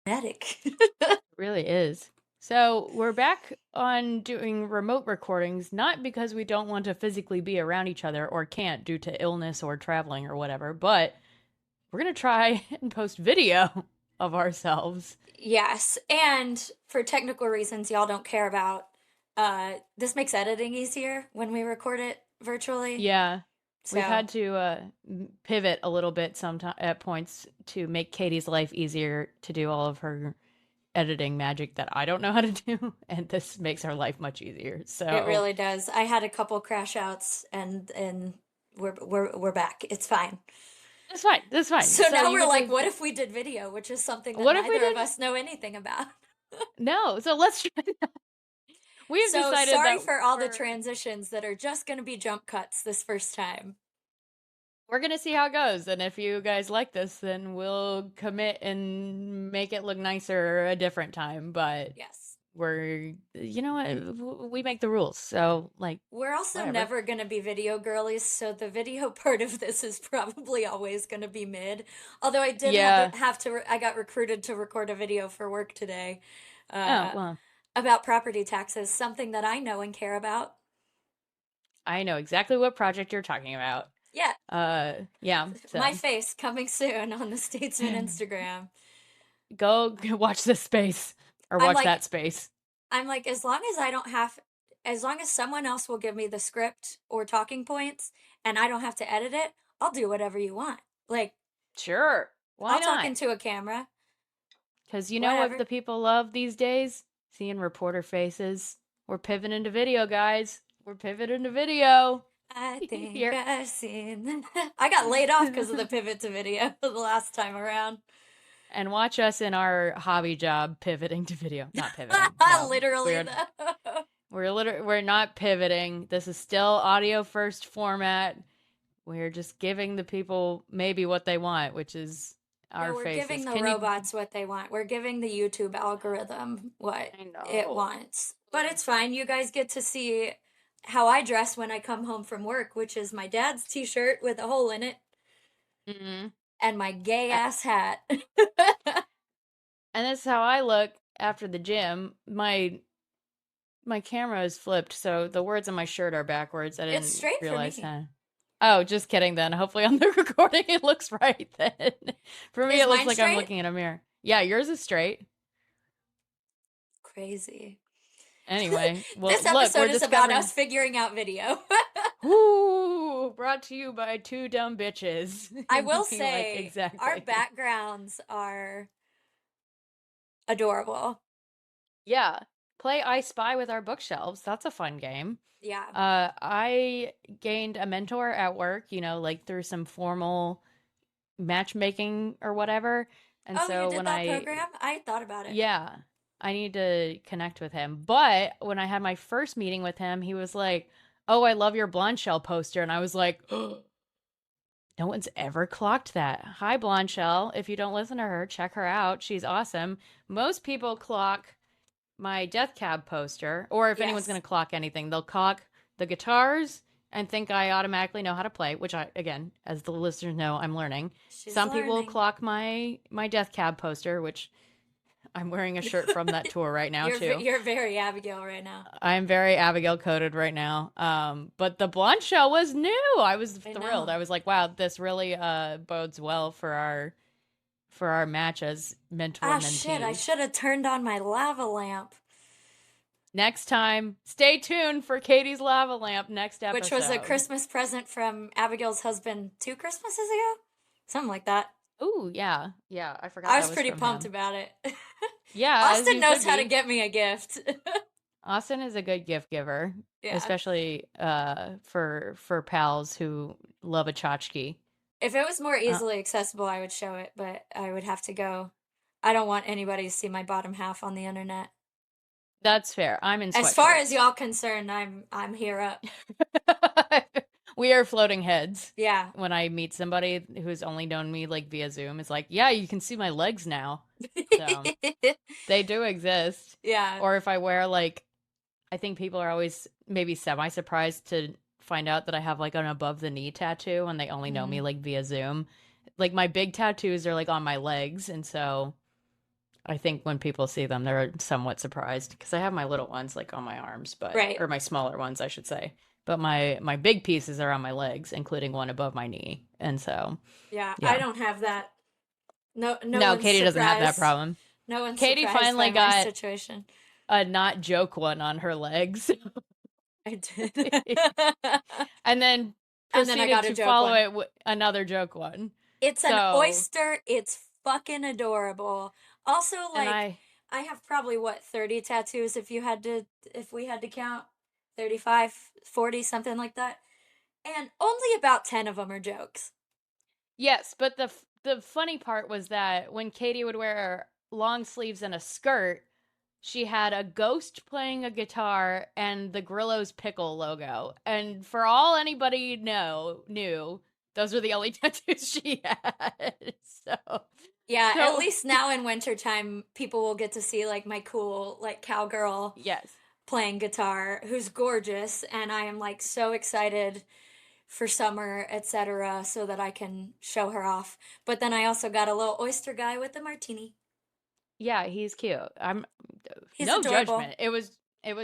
Medic. It really is. So we're back on doing remote recordings, not because we don't want to physically be around each other or can't due to illness or traveling or whatever, but we're going to try and post video of ourselves. Yes, and for technical reasons y'all don't care about, this makes editing easier when we record it virtually. Yeah, we've So had to pivot a little bit sometime at points to make Katie's life easier to do all of her editing magic that I don't know how to do, and this makes our life much easier. it So really does. I had a couple crash outs and we're back. It's fine. that's fine. That's fine. So So now you we're get like, to. what if we did video, which is something that What if we neither of did? us know anything about. No. So let's try. We've So decided sorry that for all the transitions that are just going to be jump cuts this first time. we're going to see how it goes. And if you guys like this, then we'll commit and make it look nicer a different time. But Yes. you know what? We make the rules. So, like, We're also whatever. never going to be video girlies, so the video part of this is probably always going to be mid. Although I did Yeah. have to, I got recruited to record a video for work today, Oh, uh, well, about property taxes, something that I know and care about. I know exactly what project you're talking about. Yeah, Yeah. my So face coming soon on the Statesman Instagram. go watch this space or I'm watch like, that space. I'm like, as long as I don't have, as long as someone else will give me the script or talking points and I don't have to edit it, I'll do whatever you want. Like, Sure. Why I'll talk not? into a camera, Because you know what whatever. the people love these days? Seeing reporter faces. We're pivoting to video, guys. We're pivoting to video. I think Here. I've seen. I got laid off because of the pivot to video the last time around. And watch us in our hobby job pivoting to video. Not pivoting. No. Literally, We're though. we're not pivoting. This is still audio first format. We're just giving the people maybe what they want, which is No, our we're giving faces. the Can you robots what they want. We're giving the YouTube algorithm what I it know. wants. But it's fine. You guys get to see how I dress when I come home from work, which is my dad's t-shirt with a hole in it Mm-hmm. and my gay ass hat. And that's how I look after the gym. My camera is flipped, so the words on my shirt are backwards. I It's didn't straight for realize me. that. Oh, just kidding then. Hopefully on the recording it looks right then. For me Is it looks mine like I'm straight? looking in a mirror. Yeah, yours is straight. Crazy. Anyway, well This look, we're episode is about discovering us figuring out video. Ooh, brought to you by two dumb bitches. I will We like say our exactly. backgrounds are adorable. Yeah. Play I Spy with our bookshelves. That's a fun game. Yeah. I gained a mentor at work, like through some formal matchmaking or whatever. And Oh, you so did that program? I thought about it. yeah, I need to connect with him. But when I had my first meeting with him, he was like, "Oh, I love your blonde shell poster." And I was like, no one's ever clocked that. Hi, Blonde Shell. If you don't listen to her, check her out. She's awesome. Most people clock my Death Cab poster, or if anyone's Yes. going to clock anything, they'll clock the guitars and think I automatically know how to play, which I, again, as the listeners know, I'm learning. She's Some people learning. clock my Death Cab poster, which I'm wearing a shirt from that tour right now too. You're very Abigail right now. I'm very Abigail coded right now. But the blonde shell was new. I was I thrilled. know. I was like, wow, this really bodes well for our match as mentor Ah, shit, I mentee. should have turned on my lava lamp, Next time, stay tuned for Katie's lava lamp next which was a episode. Christmas present from Abigail's husband 2 Christmases ago? Something like that. Ooh, yeah. Yeah, I forgot I that was was pretty from pumped him. about it. Yeah, as Austin you knows should how to be. get me a gift. Austin is a good gift giver, Yeah. especially for pals who love a tchotchke. If it was more Uh, easily accessible, I would show it, but I would have to go. I don't want anybody to see my bottom half on the internet. that's fair. I'm in As far as sweatshorts. y'all concerned, I'm here up. We are floating heads. Yeah. When I meet somebody who's only known me like via Zoom, it's like, yeah, you can see my legs now. So they do exist. Yeah. Or if I wear like, I think people are always maybe semi surprised to find out that I have like an above the knee tattoo and they only know me Mhm. like via Zoom. Like my big tattoos are like on my legs. And so I think when people see them, they're somewhat surprised because I have my little ones like on my arms, but Right. or my smaller ones, I should say. But my big pieces are on my legs, including one above my knee. And so, Yeah, I yeah. don't have that. No No, one's Katie doesn't have that surprised. problem. No one's Katie surprised finally by my got situation. a not joke one on her legs I did. and then And then I proceeded got a to joke follow one. it with another joke one. It's an So, oyster. It's fucking adorable. Also, and like, I have probably what, 30 tattoos if we had to count 35, 40, something like that. And only about 10 of them are jokes. yes, but the funny part was that when Katie would wear long sleeves and a skirt, she had a ghost playing a guitar and the Grillo's pickle logo. And for all anybody knew, those were the only tattoos she had. So, Yeah, at so least now in wintertime, people will get to see like my cool like cowgirl yes. playing guitar who's gorgeous, and I am like so excited for summer, etc., so that I can show her off. But then I also got a little oyster guy with a martini. Yeah, he's cute. I'm He's no adorable. judgment. It was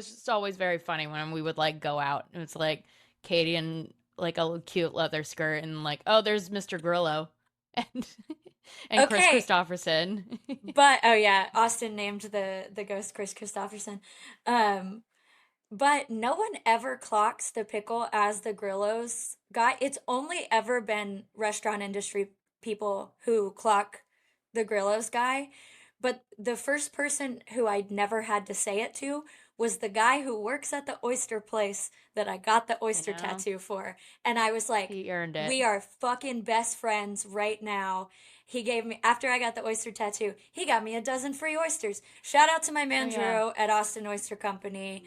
just always very funny when we would like go out and it's like Katie in like a cute leather skirt and like, oh, there's Mr. Grillo and and Chris Okay, Christopherson. but oh yeah, Austin named the ghost Chris Christopherson. Um, but no one ever clocks the pickle as the Grillos guy. It's only ever been restaurant industry people who clock the Grillos guy. But the first person who I'd never had to say it to was the guy who works at the oyster place that I got the You oyster know, tattoo for. And I was like, he earned it. we are fucking best friends right now. He gave me, after I got the oyster tattoo, he got me a dozen free oysters. Shout out to my Oh man yeah. Drew at Austin Oyster Company.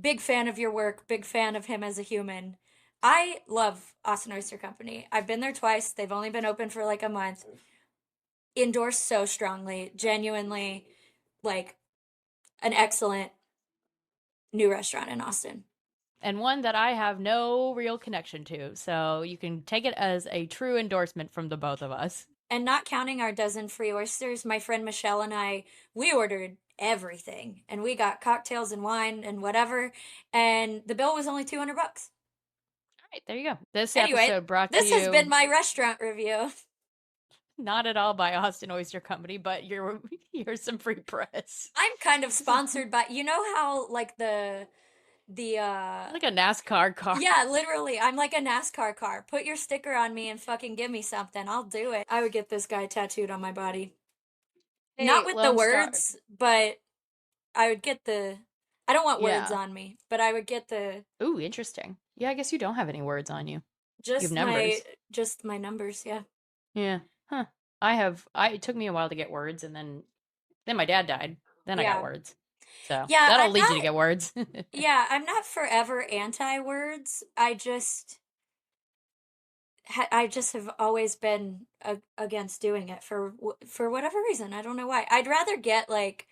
Big fan of your work, big fan of him as a human. I love Austin Oyster Company. I've been there twice. They've only been open for like a month. Endorse so strongly, genuinely, like an excellent new restaurant in Austin. And one that I have no real connection to. So you can take it as a true endorsement from the both of us. And not counting our dozen free oysters, my friend Michelle and I, we ordered everything and we got cocktails and wine and whatever. And the bill was only $200. All right, there you go. This Anyway, episode brought to this has been you my restaurant review. not at all by Austin Oyster Company, but here's some free press. I'm kind of sponsored by, you know how like the Like a NASCAR car. yeah, literally, I'm like a NASCAR car. Put your sticker on me and fucking give me something. I'll do it. I would get this guy tattooed on my body. Not Hey, with the Lone Star. words, but I would get the I don't want words Yeah. on me, but I would get the Ooh, interesting. Yeah, I guess you don't have any words on you. You have just my numbers. just my numbers, yeah. Yeah. Huh. It took me a while to get words and then my dad died. Then I got Yeah. words. So Yeah, that'll I'm lead you to not get words. yeah, I'm not forever anti words. I just have always been against doing it for whatever reason. I don't know why. I'd rather get like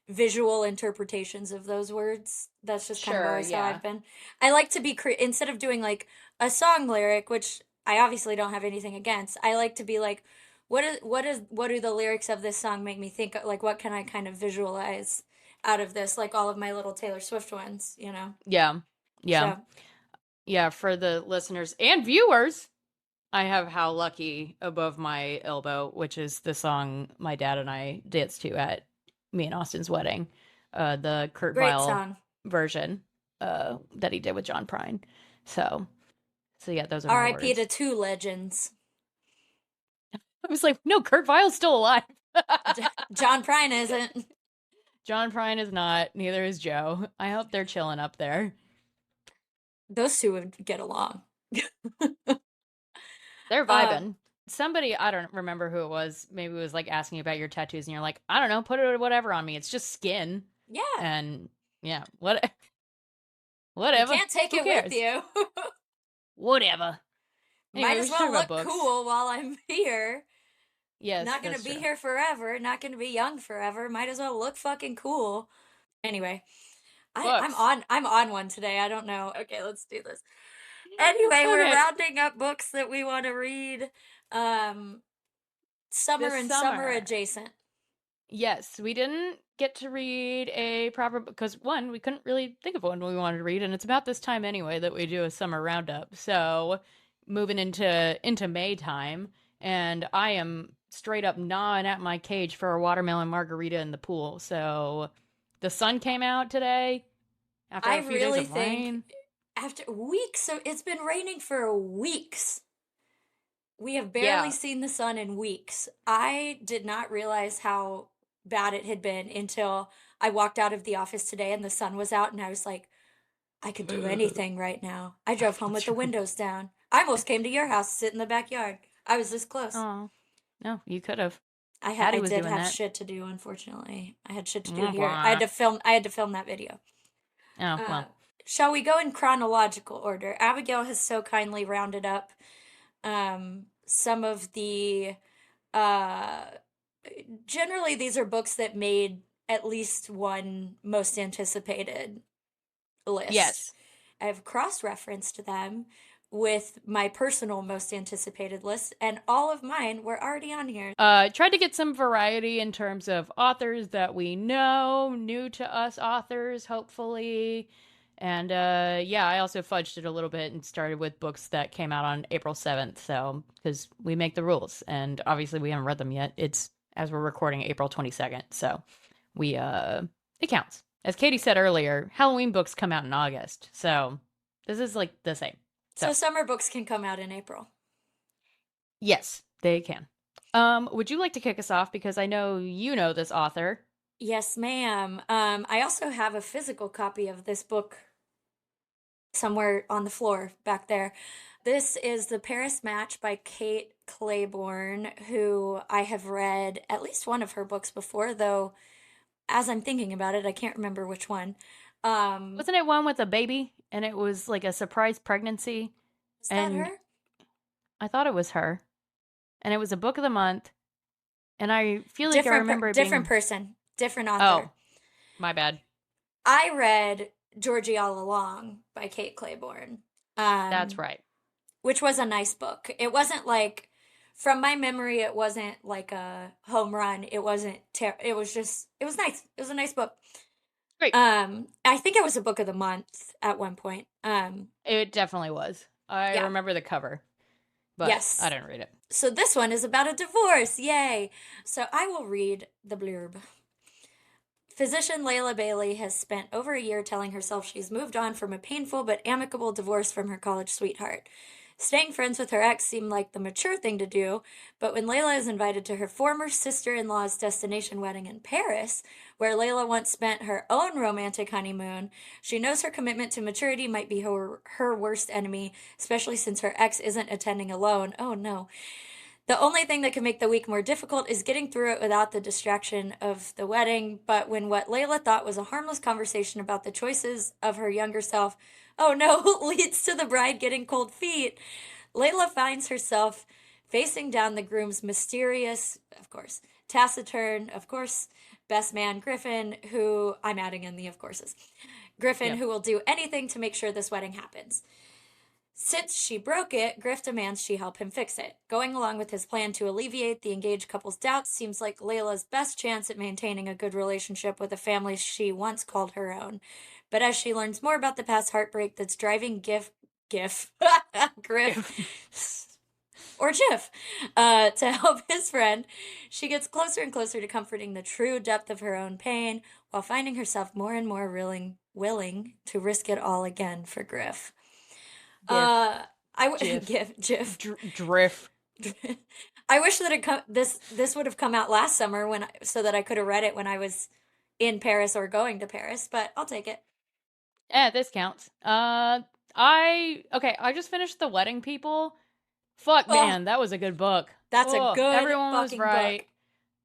visual interpretations of those words. That's just kind of Sure, always how yeah. I've been. I like to be instead of doing like a song lyric, which I obviously don't have anything against. I like to be like, what do the lyrics of this song make me think of? Like, what can I kind of visualize out of this? Like all of my little Taylor Swift ones, you know. Yeah. Yeah. So Yeah, for the listeners and viewers, I have How Lucky Above My Elbow, which is the song my dad and I danced to at me and Austin's wedding. The Kurt great Vile song. version that he did with John Prine. So yeah, those are my R.I.P. to words. two legends. I was like, no, Kurt Vile's still alive. John Prine isn't. John Prine is not, neither is Joe. I hope they're chilling up there. Those two would get along. They're um, vibing. Somebody, I don't remember who it was, maybe it was like asking about your tattoos, and you're like, I don't know, put it whatever on me. It's just skin. yeah, And yeah, what, you whatever. can't take Who it with cares? you. Whatever. Might Anyway, we as should talk well about look books. cool while I'm here. Yes, Not gonna that's be true. here forever. Not gonna be young forever. Might as well look fucking cool. Anyway, Books. I'm on one today. I don't know. Okay, let's do this. Anyway, we're Okay. rounding up books that we want to read. Um, summer This and summer summer. adjacent. Yes, we didn't get to read a proper because one, we couldn't really think of one we wanted to read, and it's about this time anyway that we do a summer roundup. So moving into May time, and I am straight up gnawing at my cage for a watermelon margarita in the pool. So the sun came out today after I a few days really of think rain. after weeks, so it's been raining for weeks. We have barely Yeah. seen the sun in weeks. I did not realize how bad it had been until I walked out of the office today and the sun was out, and I was like, I could do anything right now. I drove home with That's the right. windows down. I almost came to your house, sit in the backyard. I was this close. Oh, no, you could have. I Hattie was did doing have that. shit to do, unfortunately. I had shit to do Wah, here. wah. I had to film that video. Oh, Uh, well. shall we go in chronological order? Abigail has so kindly rounded up some of the uh generally these are books that made at least one most anticipated list. Yes. I have cross-referenced them with my personal most anticipated list, and all of mine were already on here. Tried to get some variety in terms of authors that we know, new to us authors, hopefully. And yeah, I also fudged it a little bit and started with books that came out on April 7th. So, because we make the rules, and obviously we haven't read them yet. It's as we're recording April 22nd. So, it counts. As Katie said earlier, Halloween books come out in August. So, this is like the same. So So, summer books can come out in April. yes, they can. Would you like to kick us off? Because I know you know this author. Yes, ma'am. I also have a physical copy of this book somewhere on the floor back there. This is The Paris Match by Kate Claiborne, who I have read at least one of her books before, though as I'm thinking about it, I can't remember which one. Um, Wasn't it one with a baby? And it was like a surprise pregnancy. is that And her? I thought it was her. And it was a book of the month. And I feel like I remember it Different being. person, different author. Oh, my bad. I read Georgie All Along by Kate Claiborne, That's um, right. which was a nice book. It wasn't like, from my memory, it wasn't like a home run. It wasn't it was just it was nice. It was a nice book. Great. I think it was a book of the month at one point. It definitely was. I Yeah. remember the cover, but I Yes. didn't read it. So this one is about a divorce. Yay. So I will read the blurb. Physician Layla Bailey has spent over a year telling herself she's moved on from a painful but amicable divorce from her college sweetheart. Staying friends with her ex seemed like the mature thing to do, but when Layla is invited to her former sister in law's destination wedding in Paris, where Layla once spent her own romantic honeymoon, she knows her commitment to maturity might be her worst enemy, especially since her ex isn't attending alone. Oh no. The only thing that can make the week more difficult is getting through it without the distraction of the wedding. But when what Layla thought was a harmless conversation about the choices of her younger self, oh no, leads to the bride getting cold feet, Layla finds herself facing down the groom's mysterious, of course, taciturn, of course, best man Griffin, who I'm adding in the of courses. Griffin, Yep. who will do anything to make sure this wedding happens. Since she broke it, Griff demands she help him fix it. Going along with his plan to alleviate the engaged couple's doubts seems like Layla's best chance at maintaining a good relationship with a family she once called her own. But as she learns more about the past heartbreak that's driving Griff, or Jiff, to help his friend, she gets closer and closer to comforting the true depth of her own pain while finding herself more and more willing to risk it all again for Griff. Gif. I w- Gif. give GIF. Drift. I wish that this would have come out last summer so that I could have read it when I was in Paris or going to Paris, but I'll take it. This counts. I just finished The Wedding People. Fuck, Oh, man, that was a good book. that's a Oh, good everyone was fucking right. book.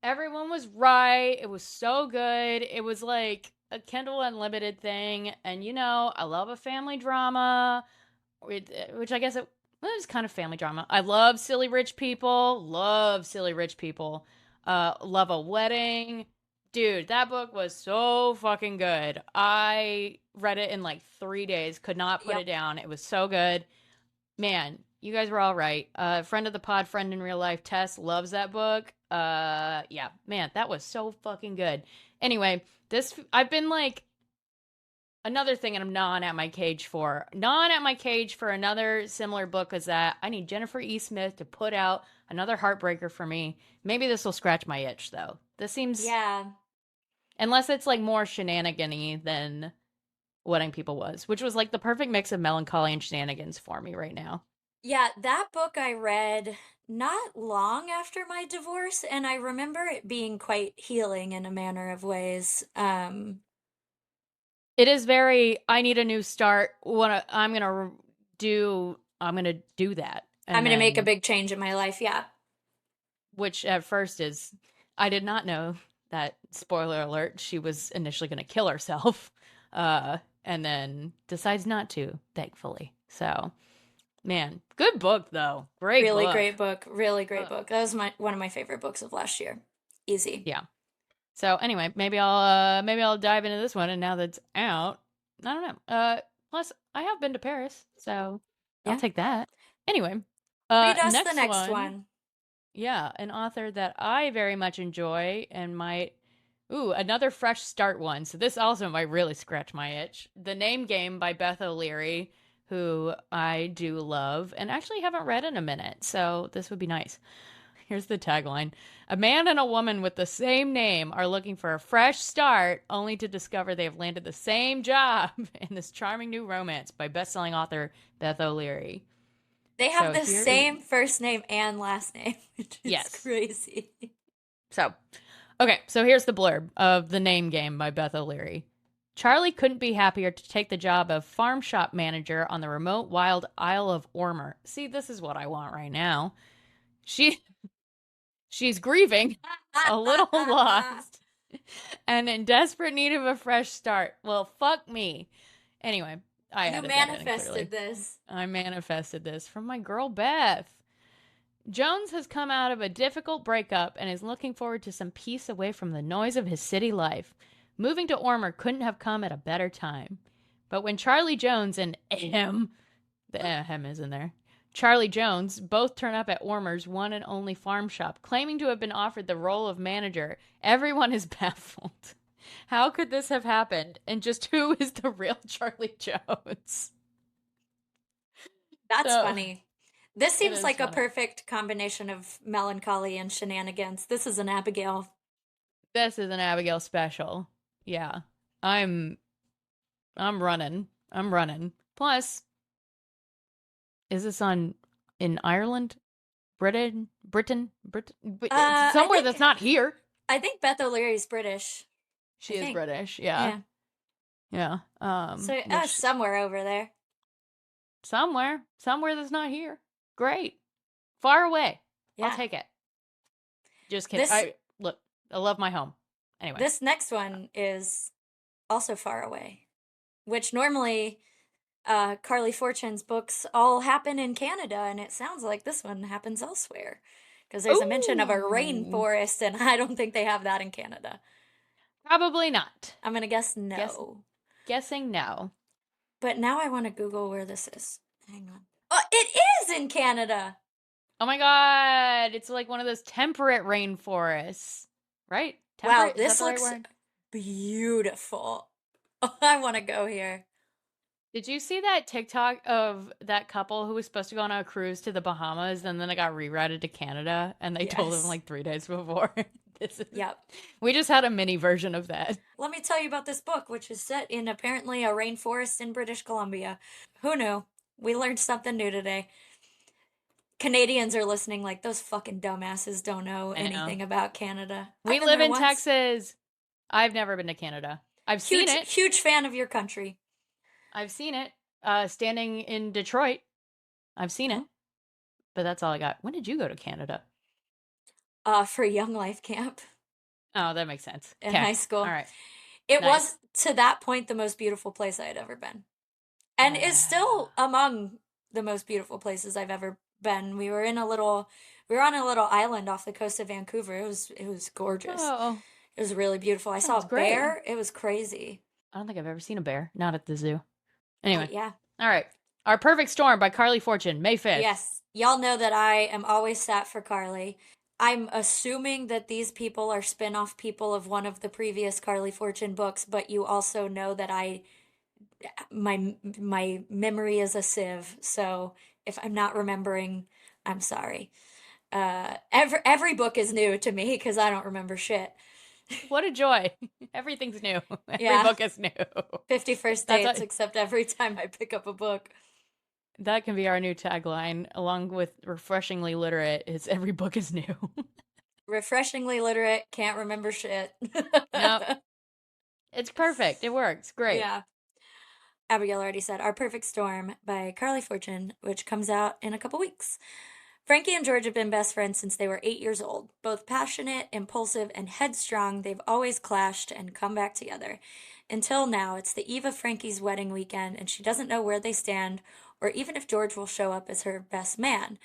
Everyone was right. It was so good. It was like a Kindle Unlimited thing. And I love a family drama, which I guess it was kind of family drama. I love silly rich people. Love silly rich people. Love a wedding. Dude, that book was so fucking good. I read it in like 3 days. Could not put Yep. it down. It was so good. Man, You guys were all right. Friend of the pod, friend in real life, Tess loves that book. Yeah, man, that was so fucking good. Anyway, I've been like another thing, and I'm gnawing at my cage for. Gnawing at my cage for another similar book is that I need Jennifer E. Smith to put out another heartbreaker for me. Maybe this will scratch my itch, though. This seems, Yeah. unless it's like more shenanigan-y than Wedding People was, which was like the perfect mix of melancholy and shenanigans for me right now. Yeah, that book I read not long after my divorce, and I remember it being quite healing in a manner of ways. It is very, I need a new start. I'm gonna do that. I'm And gonna make a then, big change in my life. Yeah. which at first is, I did not know that, spoiler alert, she was initially gonna kill herself. And then decides not to, thankfully. So, man, good book though. Great Really book. great book. Really great Uh, book. That was one of my favorite books of last year. Easy. yeah. So anyway, maybe I'll dive into this one, and now that's out, I don't know. Plus I have been to Paris, so I'll Yeah. take that. Anyway, Read us the next next one, one. yeah, an author that I very much enjoy and might, ooh, another fresh start one. So this also might really scratch my itch. The Name Game by Beth O'Leary, who I do love and actually haven't read in a minute, so this would be nice. Here's the tagline. A man and a woman with the same name are looking for a fresh start, only to discover they have landed the same job in this charming new romance by best-selling author Beth O'Leary. They have So the here is, same first name and last name, which is yes. crazy. So, okay, so here's the blurb of The Name Game by Beth O'Leary. Charlie couldn't be happier to take the job of farm shop manager on the remote wild Isle of Ormer. See, this is what I want right now. She She's grieving, a little lost, and in desperate need of a fresh start. Well, fuck me. Anyway, I You added that in clearly. manifested this. I manifested this from my girl Beth. Jones has come out of a difficult breakup and is looking forward to some peace away from the noise of his city life. Moving to Ormer couldn't have come at a better time. But when Charlie Jones and Ahem, the Ahem is in there, Charlie Jones both turn up at Ormer's one and only farm shop, claiming to have been offered the role of manager, everyone is baffled. How could this have happened? And just who is the real Charlie Jones? That's So, funny. This it seems is like a funny. perfect combination of melancholy and shenanigans. This is an Abigail. This is an Abigail special. Yeah. I'm I'm running. I'm running. Plus, is this on in Ireland? Britain? It's I somewhere think that's not here. I think Beth O'Leary's British. She I is think. British. Yeah. Yeah. Yeah. So Which somewhere over there. somewhere that's not here. Great. Far away. I'll Yeah. take it. Just kidding. This I love my home. Anyway. this next one is also far away, which normally Carly Fortune's books all happen in Canada, and it sounds like this one happens elsewhere because there's a mention of a Ooh. rainforest, and I don't think they have that in Canada. Probably not. I'm gonna guess Guess no. guessing no. But now I want to Google where this is. Hang on. Oh, it is in Canada. Oh my god. It's like one of those temperate rainforests. Right? Wow, Temperate? Is that this the right looks word? beautiful. Oh, I want to go here. Did you see that TikTok of that couple who was supposed to go on a cruise to the Bahamas and then it got rerouted to Canada and they told them Yes. like 3 days before? This is Yep. We just had a mini version of that. Let me tell you about this book, which is set in apparently a rainforest in British Columbia. Who knew? We learned something new today. Canadians are listening like those fucking dumbasses don't know I know. anything about Canada. I've We been live there in once. Texas. I've never been to Canada. I've seen Huge, it. huge fan of your country. I've seen it. Standing in Detroit. I've seen it. Oh. But that's all I got. When did you go to Canada? For Young Life Camp Oh, that makes sense. in Okay. high All school. right. It Nice. was, to that point, the most beautiful place I had ever been. And is still among the most beautiful places I've ever been. We were on a little island off the coast of Vancouver. It was gorgeous. Oh, It was really beautiful. I saw sounds a great. bear. It was crazy. I don't think I've ever seen a bear. Not at the zoo. Anyway. Yeah. All right. Our Perfect Storm by Carly Fortune, May 5th. Yes, y'all know that I am always sat for Carly. I'm assuming that these people are spin-off people of one of the previous Carly Fortune books, but you also know that my memory is a sieve, so if I'm not remembering, I'm sorry. Every book is new to me because I don't remember shit. What a joy. Everything's new. Every Yeah, book is new. 51st That's dates, a, except every time I pick up a book. that can be our new tagline, along with refreshingly literate, is every book is new. Refreshingly literate, can't remember shit. Nope. It's perfect. It works. Great. Yeah. Abigail already said Our Perfect Storm by Carly Fortune, which comes out in a couple weeks. Frankie and George have been best friends since they were 8 years old. Both passionate, impulsive, and headstrong, they've always clashed and come back together. Until now, it's the eve of Frankie's wedding weekend, and she doesn't know where they stand or even if George will show up as her best man.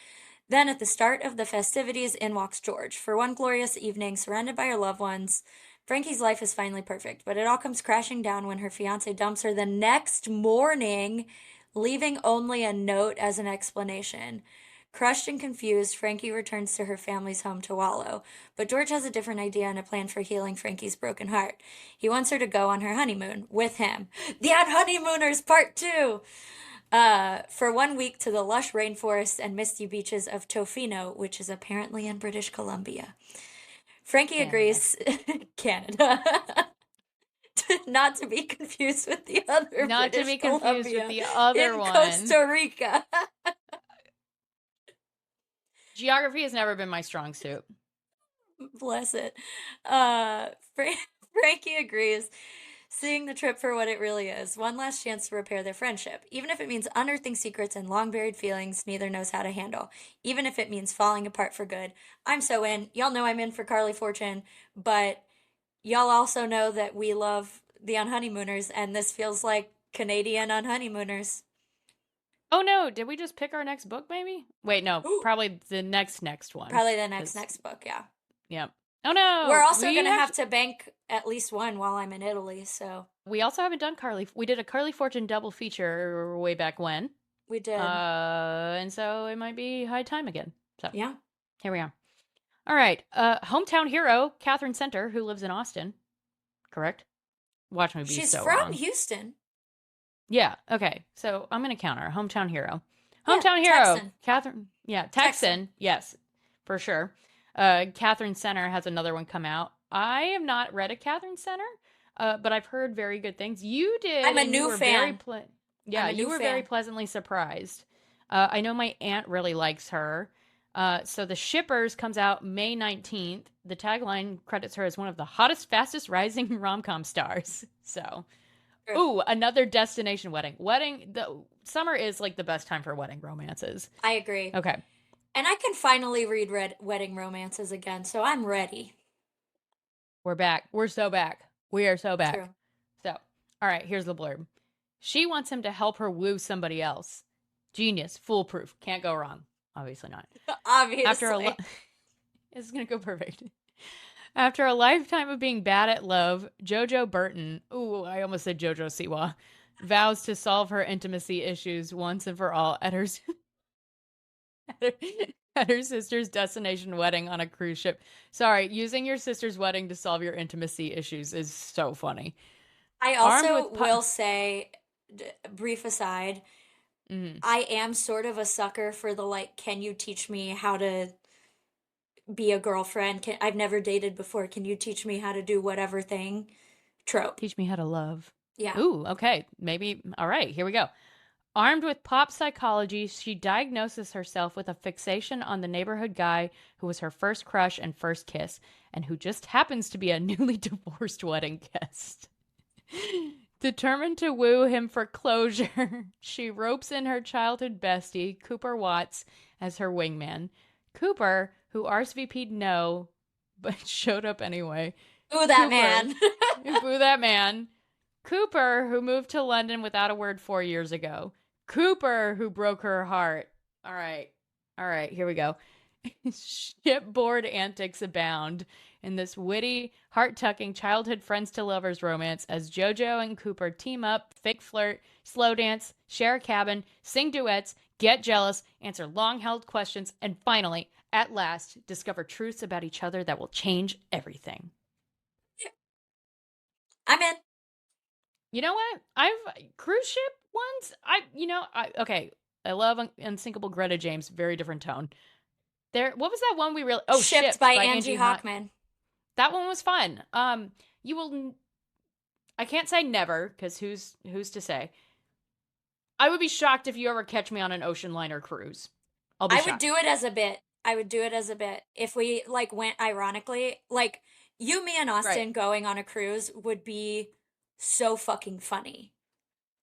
Then, at the start of the festivities, in walks George. For one glorious evening, surrounded by her loved ones, Frankie's life is finally perfect, but it all comes crashing down when her fiance dumps her the next morning, leaving only a note as an explanation. Crushed and confused, Frankie returns to her family's home to wallow, but George has a different idea and a plan for healing Frankie's broken heart. He wants her to go on her honeymoon with him. The Honeymooners Part 2! For 1 week to the lush rainforests and misty beaches of Tofino, which is apparently in British Columbia. Frankie Canada. agrees, Canada, not to be confused with the other Not to British be confused with Columbia the other in one. Costa Rica. Geography has never been my strong suit. Bless it. Uh, Frankie agrees, seeing the trip for what it really is. One last chance to repair their friendship. Even if it means unearthing secrets and long buried feelings neither knows how to handle. Even if it means falling apart for good. I'm so in. Y'all know I'm in for Carly Fortune, but y'all also know that we love the Unhoneymooners, and this feels like Canadian Unhoneymooners. Oh no, did we just pick our next book maybe? Wait, no, Ooh, probably the next one. probably the next Cuz next book, yeah. yeah. Oh We're no, also gonna have to bank at least one while I'm in Italy, so we also haven't done Carly. We did a Carly Fortune double feature way back when. we did. And so it might be high time again. So, Yeah. here we are. All right. Hometown hero Catherine Center, who lives in Austin, correct? Watch me be She's so from wrong. Houston. Yeah. Okay. So I'm gonna counter hometown hero. Yeah, Hometown hero, Texan. Catherine. Yeah, Texan. Texan. Yes, for sure. Catherine Center has another one come out. I have not read a Catherine Center, but I've heard very good things. You did, I'm a and you new were very fan. I'm yeah, a you new were very fan. pleasantly surprised. I know my aunt really likes her. So the Shippers comes out May 19th. The tagline credits her as one of the hottest, fastest rising rom-com stars. So True. ooh, another destination wedding. The summer is like the best time for wedding romances. I agree. Okay, And I can finally read wedding romances again, so I'm ready. we're back. We're so back. We are so True. back. So, all right, here's the blurb. She wants him to help her woo somebody else. Genius, foolproof, can't go wrong. Obviously not. After a Obviously. it's gonna go perfect. After a lifetime of being bad at love, JoJo Burton, ooh, I almost said JoJo Siwa, vows to solve her intimacy issues once and for all at her at her sister's destination wedding on a cruise ship. Sorry, using your sister's wedding to solve your intimacy issues is so funny. I Armed also with will say, brief aside, Mhm. I am sort of a sucker for the like, can you teach me how to be a girlfriend? I've never dated before. Can you teach me how to do whatever thing? Trope. Teach me how to love. Yeah. Ooh, okay. Maybe. All right, here we go. Armed with pop psychology, she diagnoses herself with a fixation on the neighborhood guy who was her first crush and first kiss, and who just happens to be a newly divorced wedding guest. Determined to woo him for closure, she ropes in her childhood bestie, Cooper Watts, as her wingman. Cooper, who RSVP'd no, but showed up anyway. Ooh, that Cooper, man. boo that man. Cooper, who moved to London without a word 4 years ago. Cooper, who broke her heart. All right. All right, here we go. Shipboard antics abound. in this witty, heart-tucking childhood friends to lovers romance as JoJo and Cooper team up, fake flirt, slow dance, share a cabin, sing duets, get jealous, answer long-held questions, and finally, at last, discover truths about each other that will change everything. I'm in. You know what? I've cruise ship ones. Okay. I love Unsinkable Greta James. Very different tone. There. What was that one we really? Oh, Shipped Shipped by by Angie Angie Hot. Hockman. That one was fun. You will. I can't say never because who's to say? I would be shocked if you ever catch me on an ocean liner cruise. I'll be I would shocked. do it as a bit. I would do it as a bit. If we like went ironically, like you, me, and Right. Austin going on a cruise would be so fucking funny.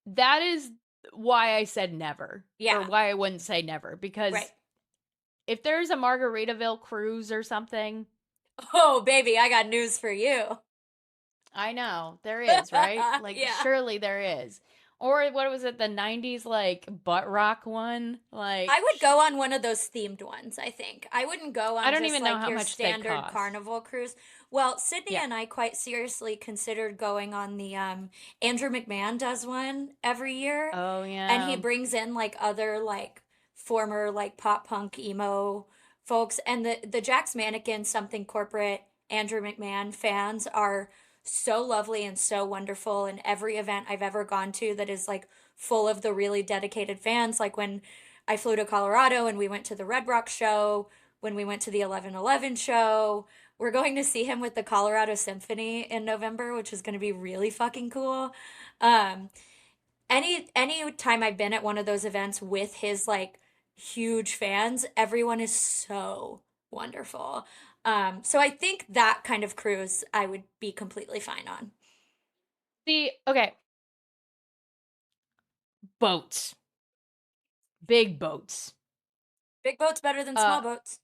That is why I said never, or Yeah. why I wouldn't say never, Right. because if there's a Margaritaville cruise or something, Oh, baby, I got news for you. I know there is, right? Like, Yeah. surely there is. Or what was it, the 90s, like, butt rock one? I Like, would go on one of those themed ones, I think. I wouldn't go I on don't just even know like how your much they standard cost. carnival cruise. Well, Sydney Yeah. and I quite seriously considered going on the Andrew McMahon does one every year, Oh, and he yeah. brings in like other like former like pop punk emo folks, and the Jack's Mannequin Something Corporate Andrew McMahon fans are so lovely and so wonderful, and every event I've ever gone to that is like full of the really dedicated fans, like when I flew to Colorado and we went to the Red Rock show, when we went to the 1111 show. We're going to see him with the Colorado Symphony in November, which is going to be really fucking cool. Um, any time I've been at one of those events with his like huge fans, everyone is so wonderful. So I think that kind of cruise I would be completely fine on. Okay, boats. Big boats. Big boats better than Uh, small boats.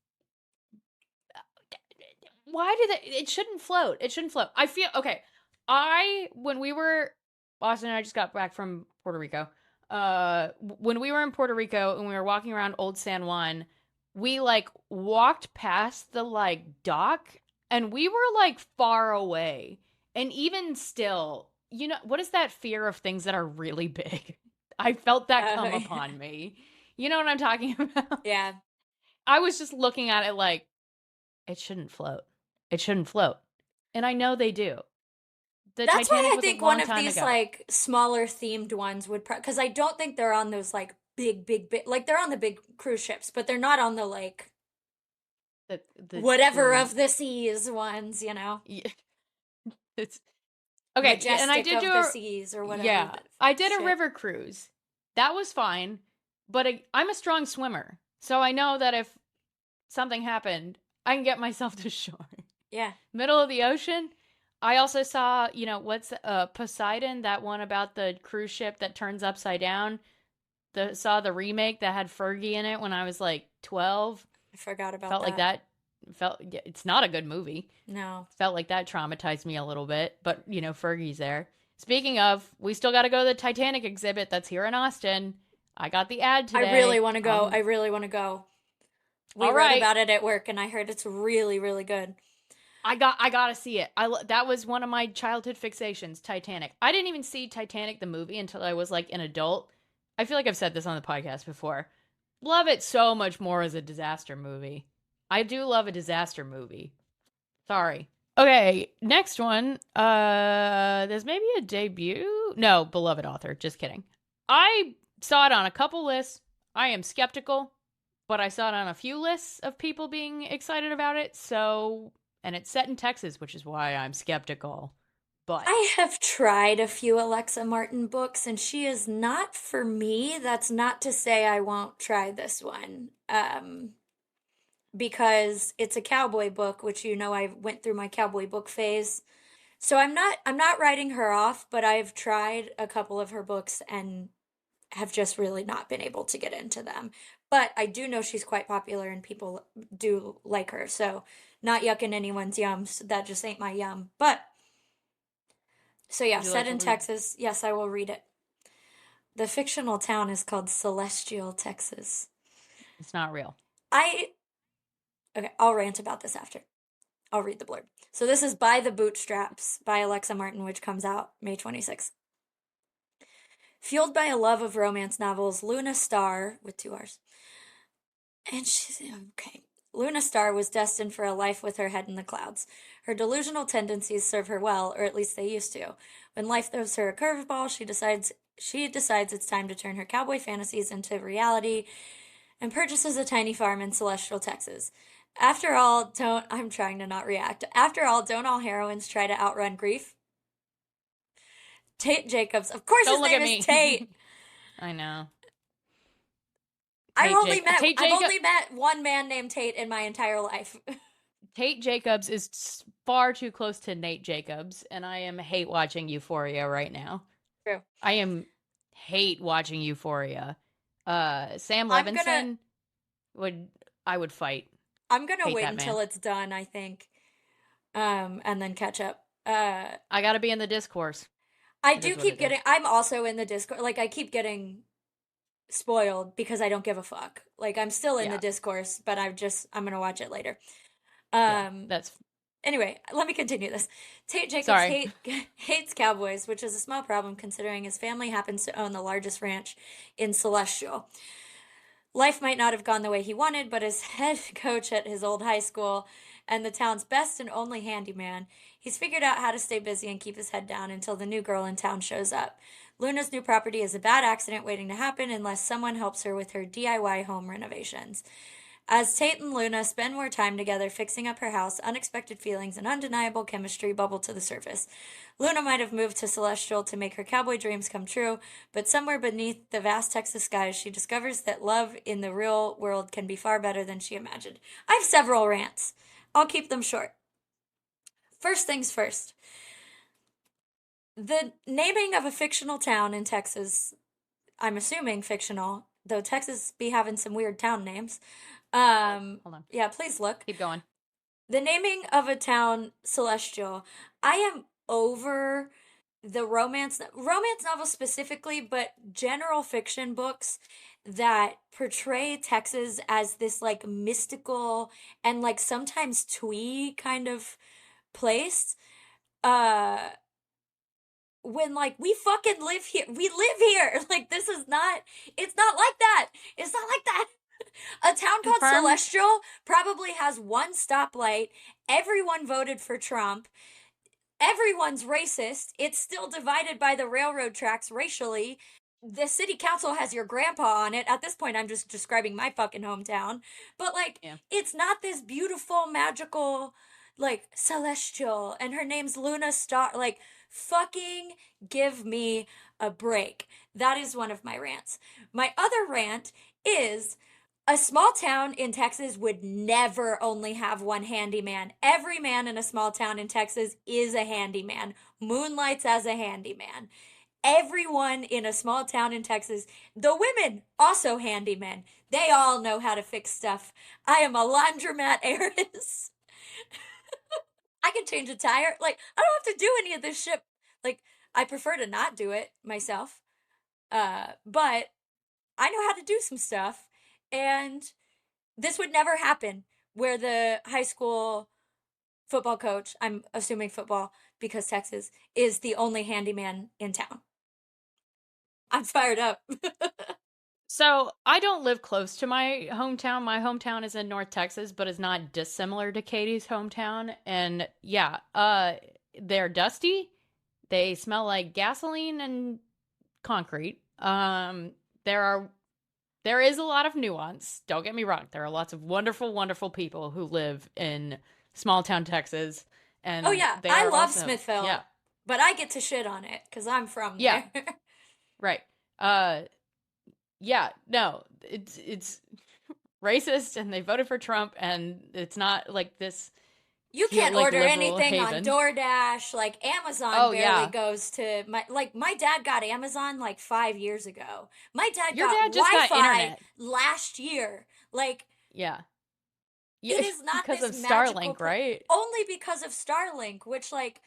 why do they, it shouldn't float. It shouldn't float. I feel, okay, when we were, Austin and I just got back from Puerto Rico. When we were in Puerto Rico and we were walking around Old San Juan, we like walked past the like dock and we were like far away. And even still, what is that fear of things that are really big? I felt that come Uh, upon me. You know what I'm talking about? yeah. I was just looking at it like, it shouldn't float. It shouldn't float. And I know they do. The That's why Titanic I was a think one long of time these ago. like smaller themed ones would because I don't think they're on those like big like they're on the big cruise ships, but they're not on the like whatever The of the seas ones, you know, yeah, it's okay. Yeah, and I majestic did of the do seas or whatever yeah, the I did a shit. river cruise. That was fine, but I'm a strong swimmer, so I know that if something happened, I can get myself to shore. Yeah. Middle of the ocean. I also saw, what's Poseidon, that one about the cruise ship that turns upside down. Saw the remake that had Fergie in it when I was like 12. I forgot about Felt like that. that it's not a good movie. No. Felt like that traumatized me a little bit, but Fergie's there. Speaking of, we still got to go to the Titanic exhibit that's here in Austin. I got the ad I really today. want to go. I really want to go. We All read right. about it at work and I heard it's really, really good. I got to see it. That was one of my childhood fixations, Titanic. I didn't even see Titanic the movie until I was like an adult. I feel like I've said this on the podcast before. Love it so much more as a disaster movie. I do love a disaster movie. Sorry. Okay, next one. There's maybe a debut. No, beloved author. Just kidding. I saw it on a couple lists. I am skeptical, but I saw it on a few lists of people being excited about it. So, and it's set in Texas, which is why I'm skeptical. But I have tried a few Alexa Martin books and she is not for me. That's not to say I won't try this one. Because it's a cowboy book, which you know I went through my cowboy book phase. So I'm not writing her off, but I've tried a couple of her books and have just really not been able to get into them. But I do know she's quite popular and people do like her. So not yucking anyone's yums. That just ain't my yum. But so yeah, would you like set to in read? Texas. Yes, I will read it. The fictional town is called Celestial, Texas. It's not real. I Okay, I'll rant about this after. I'll read the blurb. So this is By the Bootstraps by Alexa Martin, which comes out May 26th. Fueled by a love of romance novels, Luna Star, with two R's, and she's okay. Luna Star was destined for a life with her head in the clouds. Her delusional tendencies serve her well, or at least they used to. When life throws her a curveball, she decides it's time to turn her cowboy fantasies into reality and purchases a tiny farm in Celestial, Texas. After all, don't I'm trying to not react. After all, don't all heroines try to outrun grief? Tate Jacobs. Of course his Don't look name at is me. Tate. I know. I've only met Tate I've Jacob only met one man named Tate in my entire life. Tate Jacobs is far too close to Nate Jacobs, and I am hate watching Euphoria right now. True. I am hate watching Euphoria. Sam I'm gonna Levinson would I would fight. I'm gonna Hate wait that man. until it's done, I think. And then catch up. I gotta be in the discourse. I It do is what keep it getting is. I'm also in the Discord, like I keep getting spoiled because I don't give a fuck. Like I'm still in the Yeah, discourse, but I'm gonna watch it later. yeah. Um That's Anyway, let me continue this. Tate Jacobs sorry. hates cowboys, which is a small problem considering his family happens to own the largest ranch in Celestial. Life might not have gone the way he wanted, but as head coach at his old high school and the town's best and only handyman, he's figured out how to stay busy and keep his head down until the new girl in town shows up. Luna's new property is a bad accident waiting to happen unless someone helps her with her DIY home renovations. As Tate and Luna spend more time together fixing up her house, unexpected feelings and undeniable chemistry bubble to the surface. Luna might have moved to Celestial to make her cowboy dreams come true, but somewhere beneath the vast Texas skies, she discovers that love in the real world can be far better than she imagined. I have several rants. I'll keep them short. First things first. The naming of a fictional town in Texas, I'm assuming fictional, though Texas be having some weird town names. Oh, hold on. Yeah, please look. Keep going. The naming of a town Celestial. I am over the romance novels specifically, but general fiction books that portray Texas as this like mystical and like sometimes twee kind of place. Uh when like we fucking live here. We live here. Like this is not it's not like that. It's not like that. A town called Confirmed. Celestial probably has one stoplight. Everyone voted for Trump. Everyone's racist. It's still divided by the railroad tracks racially. The city council has your grandpa on it. At this point, I'm just describing my fucking hometown. But, like, Yeah. it's not this beautiful, magical, like, celestial. And her name's Luna Star. Like, fucking give me a break. That is one of my rants. My other rant is a small town in Texas would never only have one handyman. Every man in a small town in Texas is a handyman, moonlights as a handyman. Everyone in a small town in Texas, the women also handymen. They all know how to fix stuff. I am a laundromat heiress. I can change a tire. Like, I don't have to do any of this shit. Like, I prefer to not do it myself. But I know how to do some stuff. And this would never happen where the high school football coach, I'm assuming football because Texas, is the only handyman in town. I'm fired up. So I don't live close to my hometown. My hometown is in North Texas, but is not dissimilar to Katie's hometown. And yeah, they're dusty. They smell like gasoline and concrete. There are there is a lot of nuance. Don't get me wrong. There are lots of wonderful, wonderful people who live in small town Texas, Oh and yeah, they I are love also Smithville, yeah, but I get to shit on it because I'm from yeah, there. right. Uh, yeah, no, it's racist, and they voted for Trump, and it's not like this You cute can't like order liberal anything on haven. DoorDash. Like Amazon Oh barely yeah, goes to my dad got Amazon like 5 years ago. My dad your got dad just got Wi-Fi internet. last year. Like Yeah, yeah, it is not because this of magical Starlink, place right? only because of Starlink, which like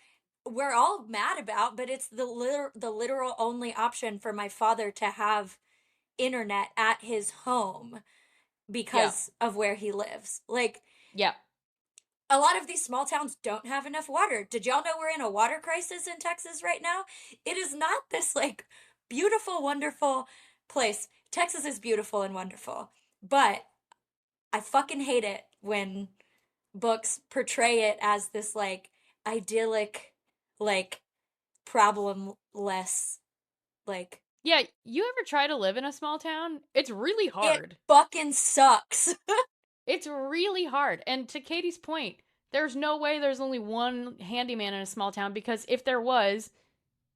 we're all mad about, but it's the literal only option for my father to have internet at his home Yeah, because of where he lives. Like yeah. a lot of these small towns don't have enough water. Did y'all know we're in a water crisis in Texas right now? It is not this like beautiful, wonderful place. Texas is beautiful and wonderful, but I fucking hate it when books portray it as this like idyllic, like problemless, like Yeah, you ever try to live in a small town? It's really it hard. fucking sucks. It's really hard. And to Katie's point, there's no way there's only one handyman in a small town, because if there was,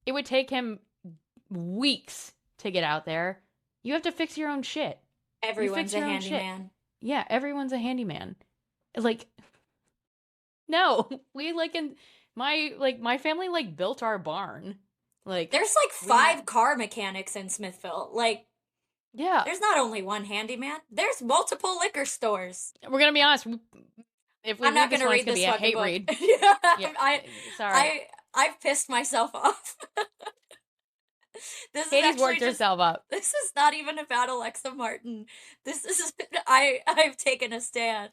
it would take him weeks to get out there. You have to fix your own shit. You Everyone's fix a your own shit. handyman. Yeah, everyone's a handyman. Like, no, we like in my family like built our barn. Like, There's like we 5 car mechanics in Smithville. Like, yeah. there's not only one handyman, there's multiple liquor stores. We're gonna be honest. If we I'm read not this gonna one, it's read gonna this be a fucking hate book. read. Yeah, Yeah, I, it's all right. I, I've pissed myself off. This is Katie's actually worked just. herself up. This is not even about Alexa Martin. This is I've taken a stand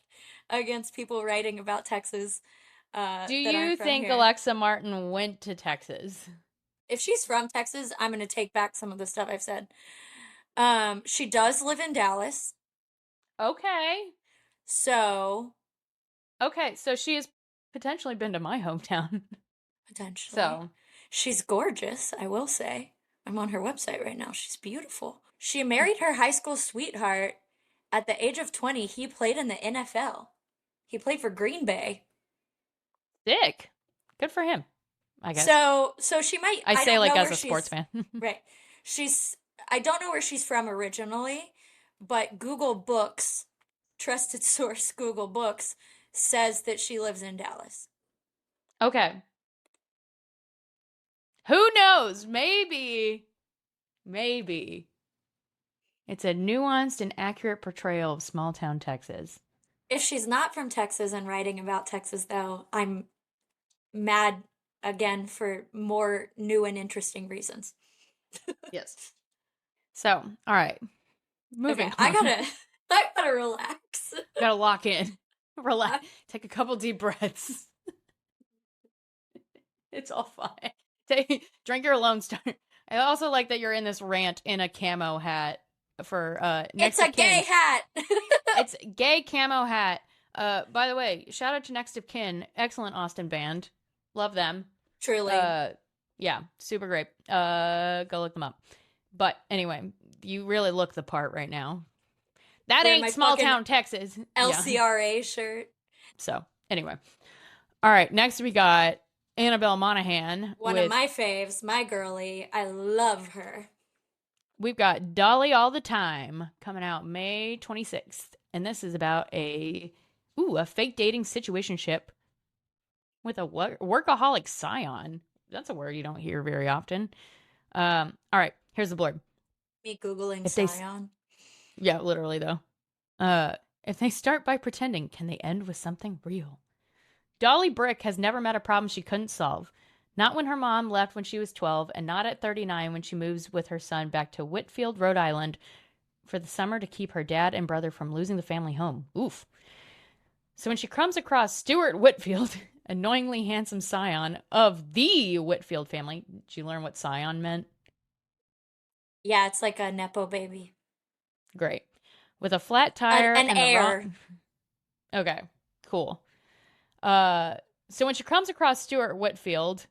against people writing about Texas Do that aren't you from think here. Alexa Martin went to Texas? If she's from Texas, I'm gonna take back some of the stuff I've said. She does live in Dallas, Okay. so Okay, so she has potentially been to my hometown. potentially. So, She's gorgeous, I will say. I'm on her website right now. She's beautiful. She married her high school sweetheart at the age of 20. He played in the NFL. He played for Green Bay. sick. Good for him, I guess. So she might, I I say don't like know as where a she's, sportsman. right. She's, I don't know where she's from originally, but Google Books, trusted source Google Books, says that she lives in Dallas. Okay. Who knows? Maybe it's a nuanced and accurate portrayal of small town Texas. If she's not from Texas and writing about Texas, though, I'm mad again for more new and interesting reasons. Yes. So, all right. Okay, Moving I on. gotta, I gotta relax. Gotta lock in. Relax. Take a couple deep breaths. It's all fine. Drink your Lone Star. I also like that you're in this rant in a camo hat for It's Next a of gay Kin. hat. It's gay camo hat. By the way, shout out to Next of Kin. Excellent Austin band. Love them. Truly, Uh yeah, super great. Go look them up. But anyway, you really look the part right now. That wearing ain't my small fucking town Texas. Yeah. LCRA shirt. So, anyway. All right, next we got Annabelle Monaghan One of with my faves, my girly. I love her. we've got Dolly All the Time coming out May 26th. And this is about a fake dating situationship with a workaholic scion. That's a word you don't hear very often. All right, here's the blurb. Me Googling If they Scion. Yeah, literally though. If they start by pretending, can they end with something real? Dolly Brick has never met a problem she couldn't solve. Not when her mom left when she was 12, and not at 39 when she moves with her son back to Whitfield, Rhode Island for the summer to keep her dad and brother from losing the family home. Oof. So when she comes across Stuart Whitfield, annoyingly handsome scion of the Whitfield family, did you learn what scion meant? Yeah, it's like a Nepo baby. Great. With a flat An, tire an and the heir. wrong. Okay, cool. Uh, so when she comes across Stuart Whitfield,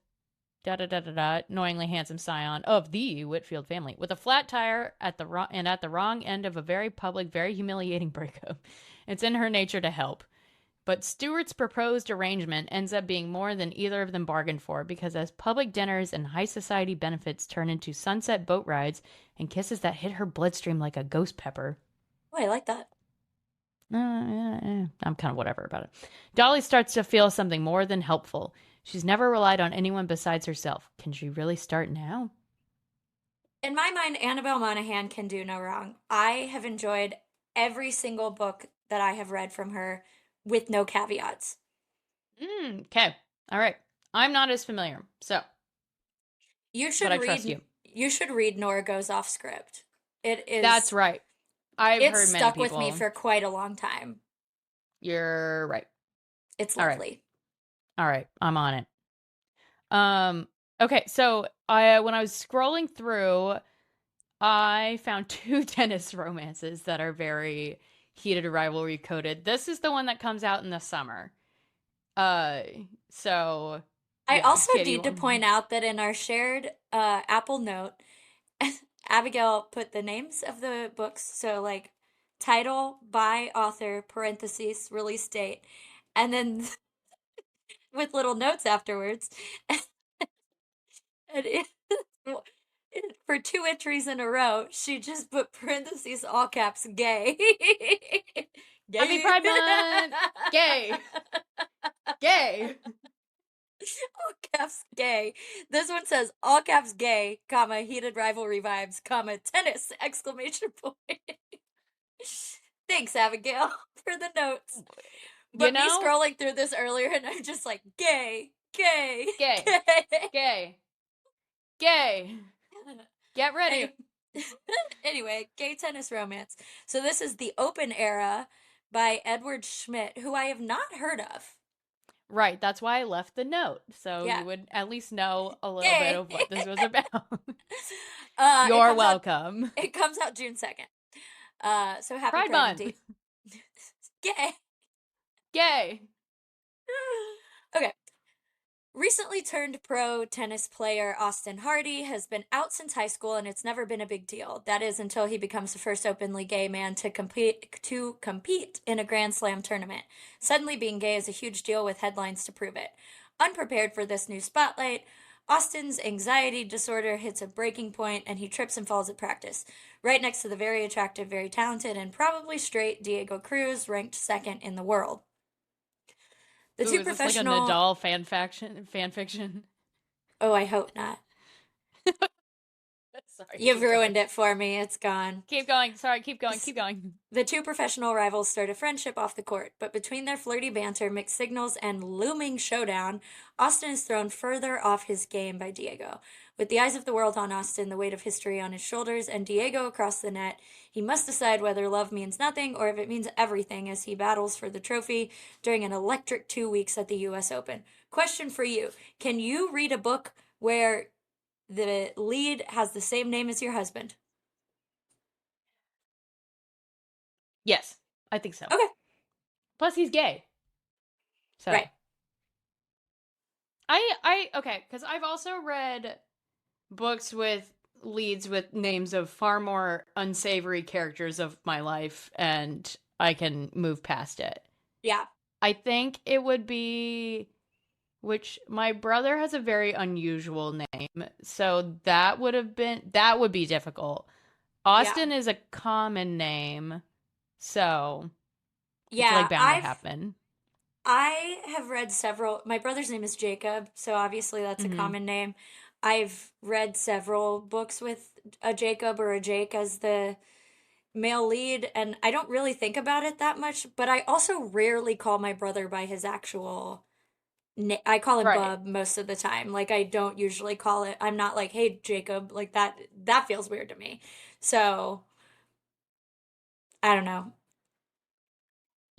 da da da da da, annoyingly handsome scion of the Whitfield family, with a flat tire at the wrong end of a very public, very humiliating breakup, it's in her nature to help. But Stuart's proposed arrangement ends up being more than either of them bargained for, because as public dinners and high society benefits turn into sunset boat rides and kisses that hit her bloodstream like a ghost pepper. Oh, I like that. I'm kind of whatever about it. Dolly starts to feel something more than helpful. She's never relied on anyone besides herself. Can she really start now? In my mind, Annabelle Monaghan can do no wrong. I have enjoyed every single book that I have read from her with no caveats. Okay. All right. I'm not as familiar, so, You but should I trust read you. you should read Nora Goes Off Script. It That's is right. I've it's heard many stuck with me people. for quite a long time. You're right. It's All right. lovely. All right. I'm on it. Okay, so I when I was scrolling through, I found two tennis romances that are very heated rivalry coded. This is the one that comes out in the summer. Uh, so I yeah, also Katie, you need to want? point out that in our shared Apple Note, Abigail put the names of the books, so like title by author, parentheses, release date, and then with little notes afterwards. And for two entries in a row, she just put parentheses, all caps, gay. Happy Gay. Pride Month! Gay, gay. All caps, gay. This one says all caps, gay, comma, heated rivalry vibes, comma, tennis, exclamation point. Thanks, Abigail, for the notes. You But me know, scrolling through this earlier, and I'm just like, gay, gay, gay, gay. gay, gay. Get ready. Anyway, anyway, gay tennis romance. So this is The Open Era by Edward Schmidt, who I have not heard of. Right, that's why I left the note, so Yeah, you would at least know a little bit gay. of what this was about. It You're comes out. welcome. It comes out June 2nd. So happy Pride Pride Month. indeed. Gay. Gay. Okay. Recently turned pro tennis player Austin Hardy has been out since high school and it's never been a big deal. That is until he becomes the first openly gay man to compete in a Grand Slam tournament. Suddenly being gay is a huge deal with headlines to prove it. Unprepared for this new spotlight, Austin's anxiety disorder hits a breaking point and he trips and falls at practice. Right next to the very attractive, very talented, and probably straight Diego Cruz, ranked second in the world. The Ooh, two is this like a professional. Nadal fan fiction? Oh, I hope not. Sorry, You've keep going. ruined it for me. It's gone. Keep going. Sorry, keep going. Keep going. The two professional rivals start a friendship off the court, but between their flirty banter, mixed signals, and looming showdown, Austin is thrown further off his game by Diego. With the eyes of the world on Austin, the weight of history on his shoulders, and Diego across the net, he must decide whether love means nothing or if it means everything as he battles for the trophy during an electric 2 weeks at the US Open. Question for you. Can you read a book where the lead has the same name as your husband? Yes, I think so. Okay, Plus, he's gay. So right. okay, because I've also read books with leads with names of far more unsavory characters of my life, and I can move past it. Yeah, I think it would be, which my brother has a very unusual name, so that would be difficult. yeah. Austin is a common name, so it's like Yeah, bound to happen. I have read several. My brother's name is Jacob, so obviously that's a Hmm. common name. I've read several books with a Jacob or a Jake as the male lead, and I don't really think about it that much, but I also rarely call my brother by his actual I call him Right. Bub most of the time. Like I don't usually call it. I'm not like, "Hey, Jacob." Like that feels weird to me. So, I don't know.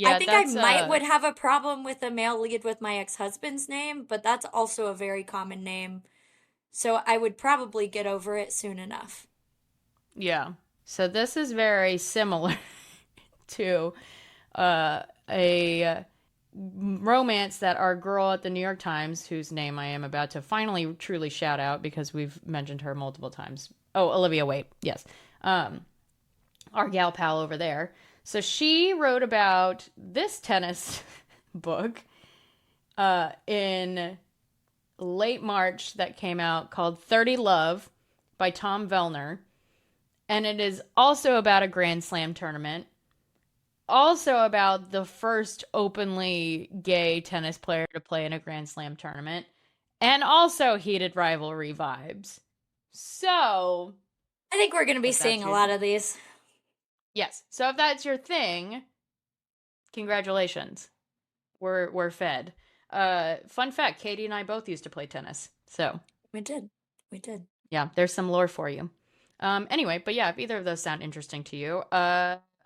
I Yeah, think I that's might would have a problem with a male lead with my ex-husband's name, but that's also a very common name. So I would probably get over it soon enough. yeah. So this is very similar to a romance that our girl at the New York Times, whose name I am about to finally truly shout out because we've mentioned her multiple times. Oh, Olivia Waite. Yes. Um, our gal pal over there. So she wrote about this tennis book in late March that came out called 30 Love by Tom Vellner. And it is also about a Grand Slam tournament. Also about the first openly gay tennis player to play in a Grand Slam tournament. And also heated rivalry vibes. So, I think we're going to be if seeing that's a your lot of these. yes. So if that's your thing, congratulations. We're fed. Fun fact, Katie and I both used to play tennis. So, We did. We did. yeah, there's some lore for you. Anyway, but yeah, if either of those sound interesting to you,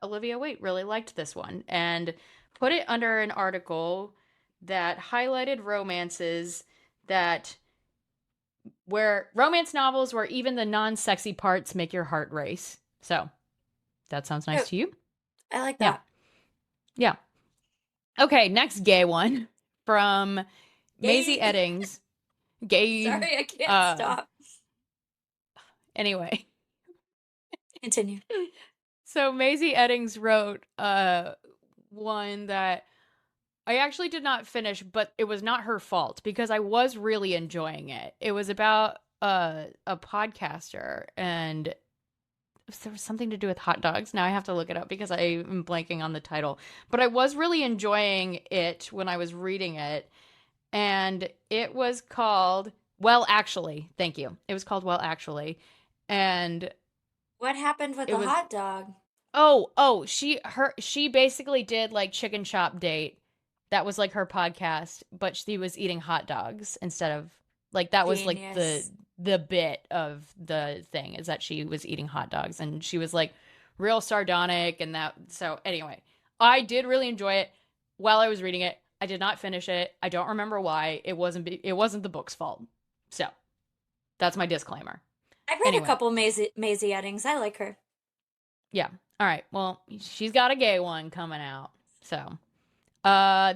Olivia Waite really liked this one and put it under an article that highlighted romances that where romance novels where even the non-sexy parts make your heart race. So, that sounds nice Oh, to you? I like Yeah. that. Yeah. Okay, next gay one from Maisie Yay! Eddings. Gay Sorry, I can't uh stop. anyway. Continue. So Maisie Eddings wrote one that I actually did not finish, but it was not her fault because I was really enjoying it. It was about a podcaster, and there was something to do with hot dogs. Now I have to look it up because I am blanking on the title. But I was really enjoying it when I was reading it, and it was called Well Actually. Thank you. It was called Well Actually, and What happened with it the was hot dog? she basically did like Chicken Shop Date. That was like her podcast, but she was eating hot dogs instead of like that was like the Genius. the bit of the thing is that she was eating hot dogs and she was like real sardonic and that so anyway, I did really enjoy it while I was reading it. I did not finish it. I don't remember why. It wasn't the book's fault. So, that's my disclaimer. I've read a Anyway, couple Maisie Eddings. I like her. yeah. All right. Well, she's got a gay one coming out. So,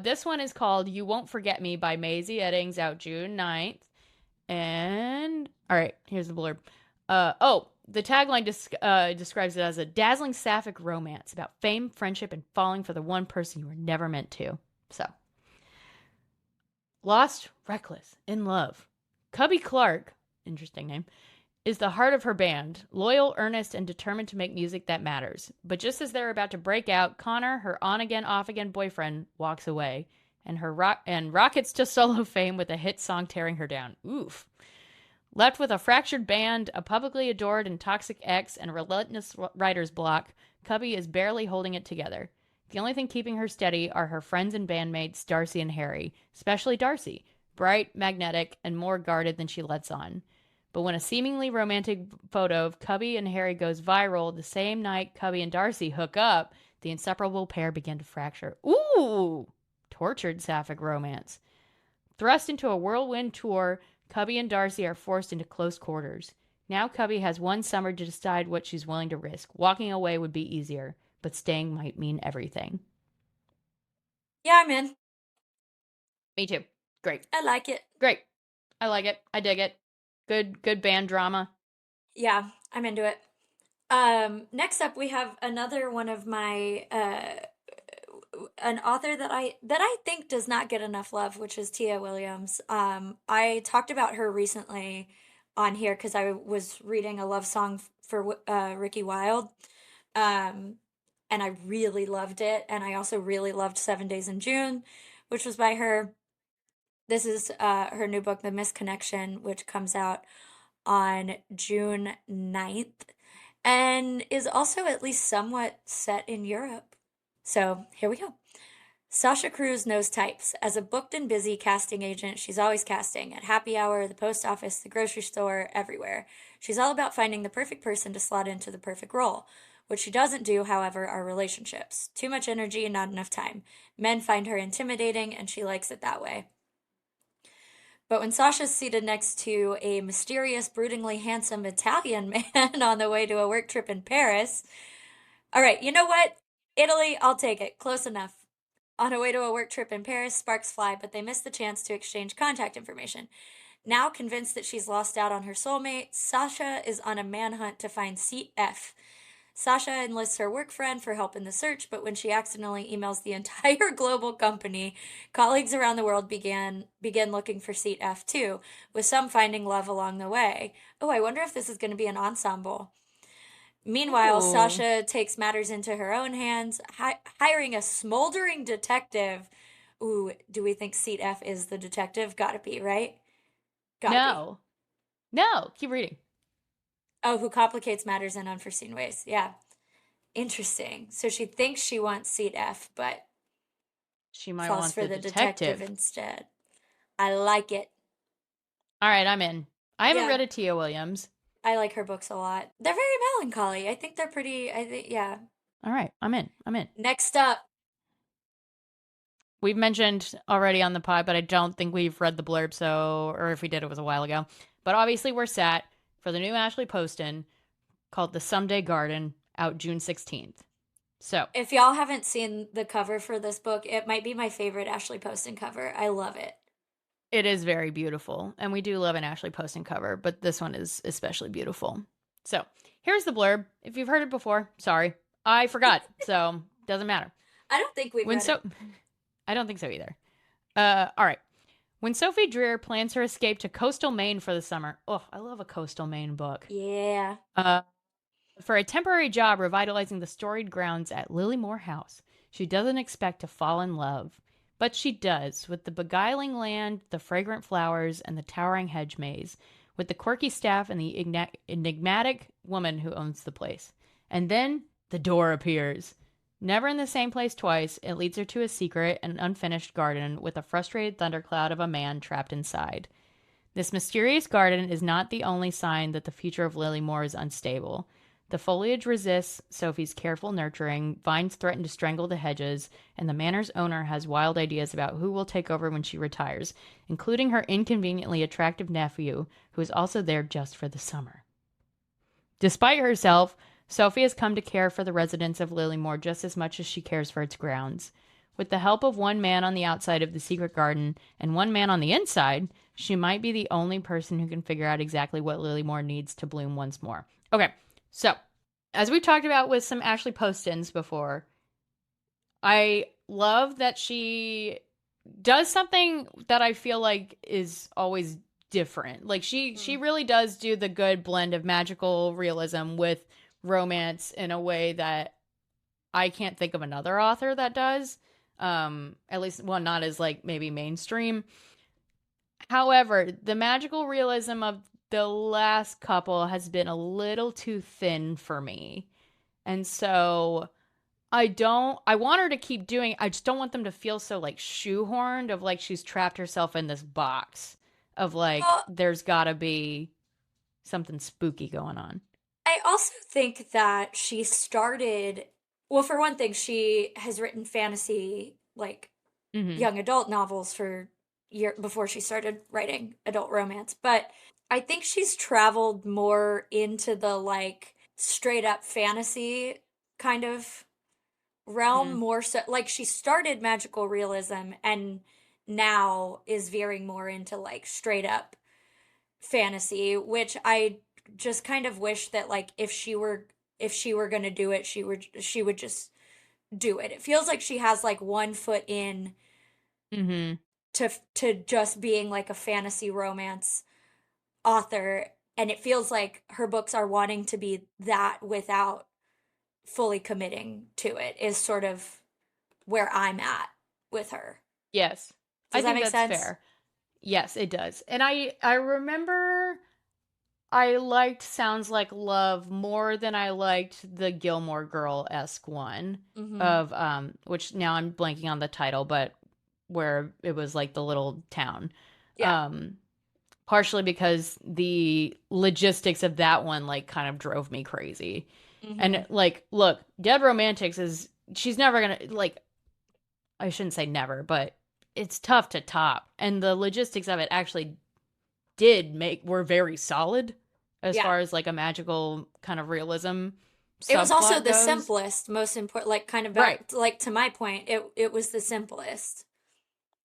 this one is called You Won't Forget Me by Maisie Eddings, out June 9th. And, all right, here's the blurb. The tagline describes it as a dazzling sapphic romance about fame, friendship, and falling for the one person you were never meant to. So, lost, reckless, in love. Cubby Clark, interesting name, is the heart of her band, loyal, earnest, and determined to make music that matters. But just as they're about to break out, Connor, her on again, off again boyfriend, walks away, and rockets to solo fame with a hit song tearing her down. Oof. Left with a fractured band, a publicly adored and toxic ex, and a relentless writer's block, Cubby is barely holding it together. The only thing keeping her steady are her friends and bandmates, Darcy and Harry, especially Darcy, bright, magnetic, and more guarded than she lets on. But when a seemingly romantic photo of Cubby and Harry goes viral the same night Cubby and Darcy hook up, the inseparable pair begin to fracture. Ooh! Tortured sapphic romance. Thrust into a whirlwind tour, Cubby and Darcy are forced into close quarters. Now Cubby has one summer to decide what she's willing to risk. Walking away would be easier, but staying might mean everything. Yeah, I'm in. Me too. Great. I like it. Great. I like it. I dig it. Good band drama. Yeah, I'm into it. Next up we have another one of my an author that I think does not get enough love, which is Tia Williams. I talked about her recently on here because I was reading a love song for Ricky Wilde. Um, and I really loved it. And I also really loved 7 Days in June, which was by her. This is her new book, The Misconnection, which comes out on June 9th and is also at least somewhat set in Europe. So here we go. Sasha Cruz knows types. As a booked and busy casting agent, she's always casting at happy hour, the post office, the grocery store, everywhere. She's all about finding the perfect person to slot into the perfect role. What she doesn't do, however, are relationships. Too much energy and not enough time. Men find her intimidating, and she likes it that way. But when Sasha's seated next to a mysterious, broodingly handsome Italian man on the way to a work trip in Paris, all right, you know what? Italy, I'll take it. Close enough. On a way to a work trip in Paris, sparks fly, but they miss the chance to exchange contact information. Now convinced that she's lost out on her soulmate, Sasha is on a manhunt to find Seat F. Sasha enlists her work friend for help in the search, but when she accidentally emails the entire global company, colleagues around the world begin looking for Seat F too, with some finding love along the way. Oh, I wonder if this is going to be an ensemble. Meanwhile, Ooh. Sasha takes matters into her own hands, hiring a smoldering detective. Ooh, do we think Seat F is the detective? Gotta be, right? Gotta be. No. No. Keep reading. Oh, who complicates matters in unforeseen ways. Yeah. Interesting. So she thinks she wants Seat F, but She might falls want for the the detective detective. instead. I like it. All right, I'm in. I haven't Yeah, read a Tia Williams. I like her books a lot. They're very melancholy. I think they're pretty, I think, yeah. All right, I'm in. I'm in. Next up, we've mentioned already on the pod, but I don't think we've read the blurb, so, or if we did, it was a while ago. But obviously, we're set for the new Ashley Poston called The Someday Garden, out June 16th. So, If y'all haven't seen the cover for this book, it might be my favorite Ashley Poston cover. I love it. it is very beautiful, and we do love an Ashley Poston cover, but this one is especially beautiful. So, here's the blurb. If you've heard it before, sorry. I forgot, so doesn't matter. I don't think we've When read it. so I don't think so either. All right. When Sophie Dreer plans her escape to coastal Maine for the summer. Oh, I love a coastal Maine book. Yeah. Uh, for a temporary job revitalizing the storied grounds at Lilymore House, she doesn't expect to fall in love. But she does, with the beguiling land, the fragrant flowers, and the towering hedge maze, with the quirky staff and the enigmatic woman who owns the place. And then the door appears. Never in the same place twice, it leads her to a secret and unfinished garden with a frustrated thundercloud of a man trapped inside. This mysterious garden is not the only sign that the future of Lilymore is unstable. The foliage resists Sophie's careful nurturing, vines threaten to strangle the hedges, and the manor's owner has wild ideas about who will take over when she retires, including her inconveniently attractive nephew, who is also there just for the summer. Despite herself, Sophie has come to care for the residents of Lilymore just as much as she cares for its grounds. With the help of one man on the outside of the secret garden and one man on the inside, she might be the only person who can figure out exactly what Lilymore needs to bloom once more. Okay, so as we talked about with some Ashley Postons before, I love that she does something that I feel like is always different. Like she really does do the good blend of magical realism with romance in a way that I can't think of another author that does. At least, well, not as like maybe mainstream. However, the magical realism of the last couple has been a little too thin for me. And so I want her to keep doing, I just don't want them to feel so like shoehorned of like she's trapped herself in this box of like Well, there's gotta be something spooky going on. I also think that she started, well, for one thing, she has written fantasy, like Mm-hmm. young adult novels for year before she started writing adult romance. But I think she's traveled more into the like straight up fantasy kind of realm Mm-hmm. more so like she started magical realism and now is veering more into like straight up fantasy, which I just kind of wish that like if she were going to do it, she would just do it. It feels like she has like one foot in Mm-hmm. to just being like a fantasy romance author, and it feels like her books are wanting to be that without fully committing to it is sort of where I'm at with her. Yes. I Does that think make that's sense? fair. Yes, it does. And I remember I liked Sounds Like Love more than I liked the Gilmore Girl-esque one Mm-hmm. of which now I'm blanking on the title, but where it was like the little town. Yeah. Um Partially because the logistics of that one like kind of drove me crazy. Mm-hmm. And like look, Dead Romantics is she's never going to like I shouldn't say never, but it's tough to top. And the logistics of it actually did make were very solid as Yeah. far as like a magical kind of realism It was also subplot the goes. simplest, most important, like kind of Right. back like to my point, it was the simplest.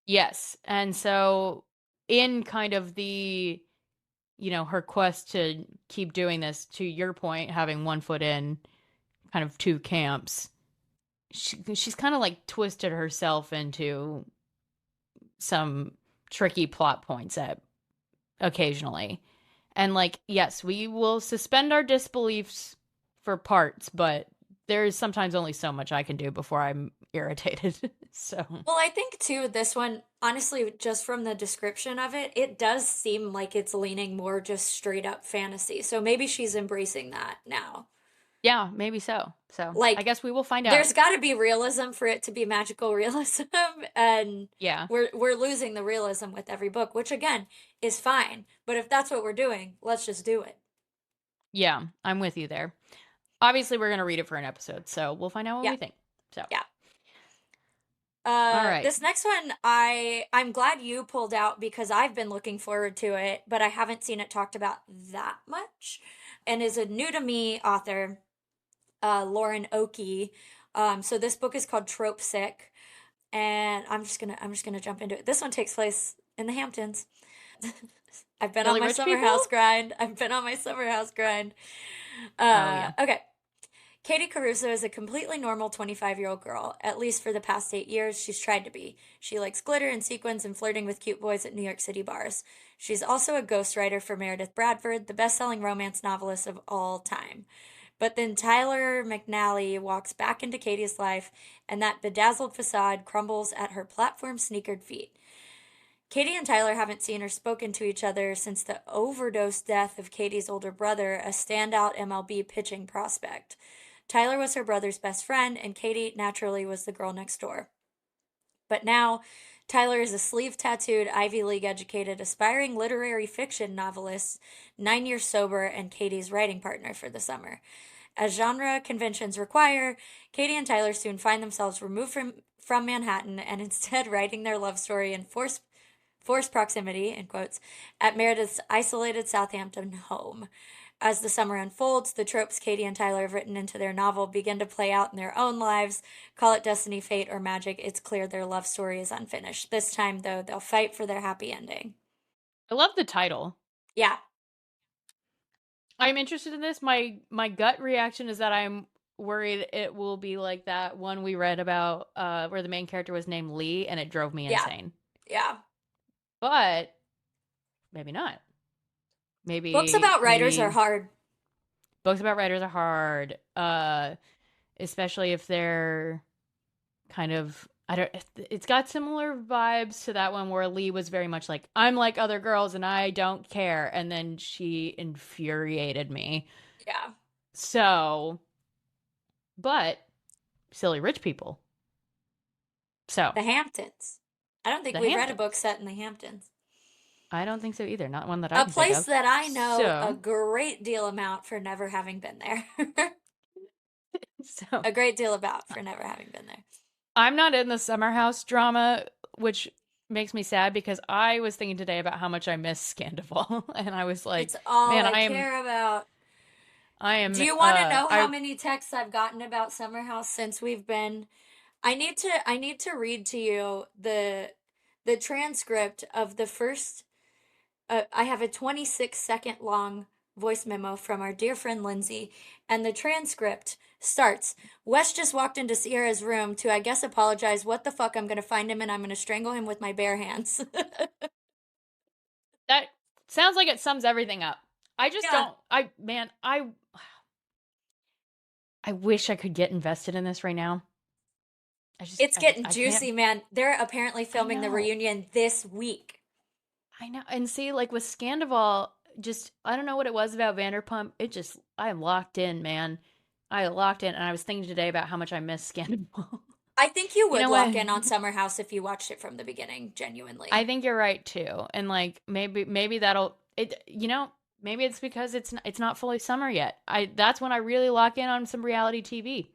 Yes. And so in kind of the her quest to keep doing this to your point, having one foot in kind of two camps, she's kind of like twisted herself into some tricky plot points at occasionally. And like, yes, we will suspend our disbeliefs for parts, but there is sometimes only so much I can do before I'm irritated. So, Well, I think too, this one, honestly, just from the description of it, it does seem like it's leaning more just straight up fantasy. So maybe she's embracing that now. yeah, maybe so. So, I Like, guess we will find out. there's got to be realism for it to be magical realism, and Yeah. we're losing the realism with every book, which again is fine. But if that's what we're doing, let's just do it. Yeah, I'm with you there. Obviously, we're going to read it for an episode, so we'll find out what Yeah, we think. So, yeah. All right. This next one, I'm glad you pulled out because I've been looking forward to it, but I haven't seen it talked about that much. And is a new to me author, Lauren Oakey. So this book is called Trope Sick, and I'm just gonna jump into it. This one takes place in the Hamptons. I've been on Really my rich summer people? house grind. I've been on my summer house grind. Oh, yeah. Okay. Katie Caruso is a completely normal 25-year-old girl. At least for the past 8 years, she's tried to be. She likes glitter and sequins and flirting with cute boys at New York City bars. She's also a ghostwriter for Meredith Bradford, the best-selling romance novelist of all time. But then Tyler McNally walks back into Katie's life, and that bedazzled facade crumbles at her platform sneakered feet. Katie and Tyler haven't seen or spoken to each other since the overdose death of Katie's older brother, a standout MLB pitching prospect. Tyler was her brother's best friend, and Katie naturally was the girl next door. But now, Tyler is a sleeve tattooed, Ivy League educated, aspiring literary fiction novelist, 9 years sober, and Katie's writing partner for the summer. As genre conventions require, Katie and Tyler soon find themselves removed from Manhattan and instead writing their love story in forced proximity, in quotes, at Meredith's isolated Southampton home. As the summer unfolds, the tropes Katie and Tyler have written into their novel begin to play out in their own lives. Call it destiny, fate, or magic, it's clear their love story is unfinished. This time, though, they'll fight for their happy ending. I love the title. Yeah, I'm interested in this. My gut reaction is that I'm worried it will be like that one we read about where the main character was named Lee and it drove me yeah, insane. yeah. But maybe not. Books Maybe about writers are maybe hard. books about writers are hard. Especially if they're kind of I don't it's got similar vibes to that one where Lee was very much like I'm like other girls and I don't care, and then she infuriated me. Yeah. So, but silly rich people. So, The Hamptons. I don't think the we've read a book Hamptons. set in the Hamptons. I don't think so either. Not one that I A can think place of. that I know a So, great deal about for never having been there. so A great deal about for never having been there. I'm not in the summer house drama, which makes me sad because I was thinking today about how much I miss Scandival, and I was like, It's all man, I care about. I Do am, you want to know how I many texts I've gotten about Summer House since we've been? I need to read to you the transcript of the first. I have a 26-second long voice memo from our dear friend Lindsay, and the transcript starts. Wes just walked into Sierra's room to, I guess, apologize. What the fuck? I'm gonna find him and I'm gonna strangle him with my bare hands. that sounds like it sums everything up. I just Yeah, don't. I wish I could get invested in this right now. it's getting I can't. juicy, man. They're apparently I filming the know. reunion this week. I know. And see, like with Scandival, just I don't know what it was about Vanderpump. It just I locked in, man. I locked in, and I was thinking today about how much I miss Scandival. I think you You would know lock what? in on Summer House if you watched it from the beginning, I genuinely. think you're right too. And like maybe that'll it. Maybe it's because it's not fully summer yet. I That's when I really lock in on some reality TV.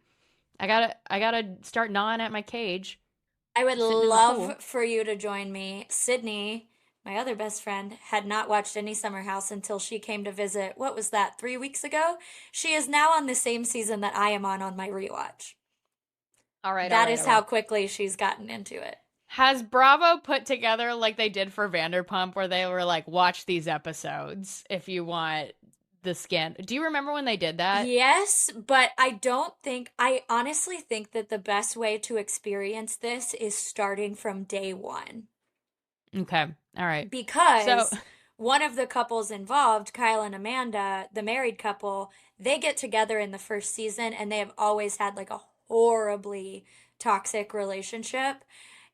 I gotta start gnawing at my cage, I would sitting in the pool. love for you to join me. Sydney, my other best friend, had not watched any Summer House until she came to visit. What was that, 3 weeks ago? She is now on the same season that I am on my rewatch. All right, all That right, is all how right. quickly she's gotten into it. Has Bravo put together like they did for Vanderpump, where they were like, watch these episodes if you want the scan? Do you remember when they did that? Yes, but I honestly think that the best way to experience this is starting from day one. Okay, all right. So, Because one of the couples involved, Kyle and Amanda, the married couple, they get together in the first season and they have always had like a horribly toxic relationship.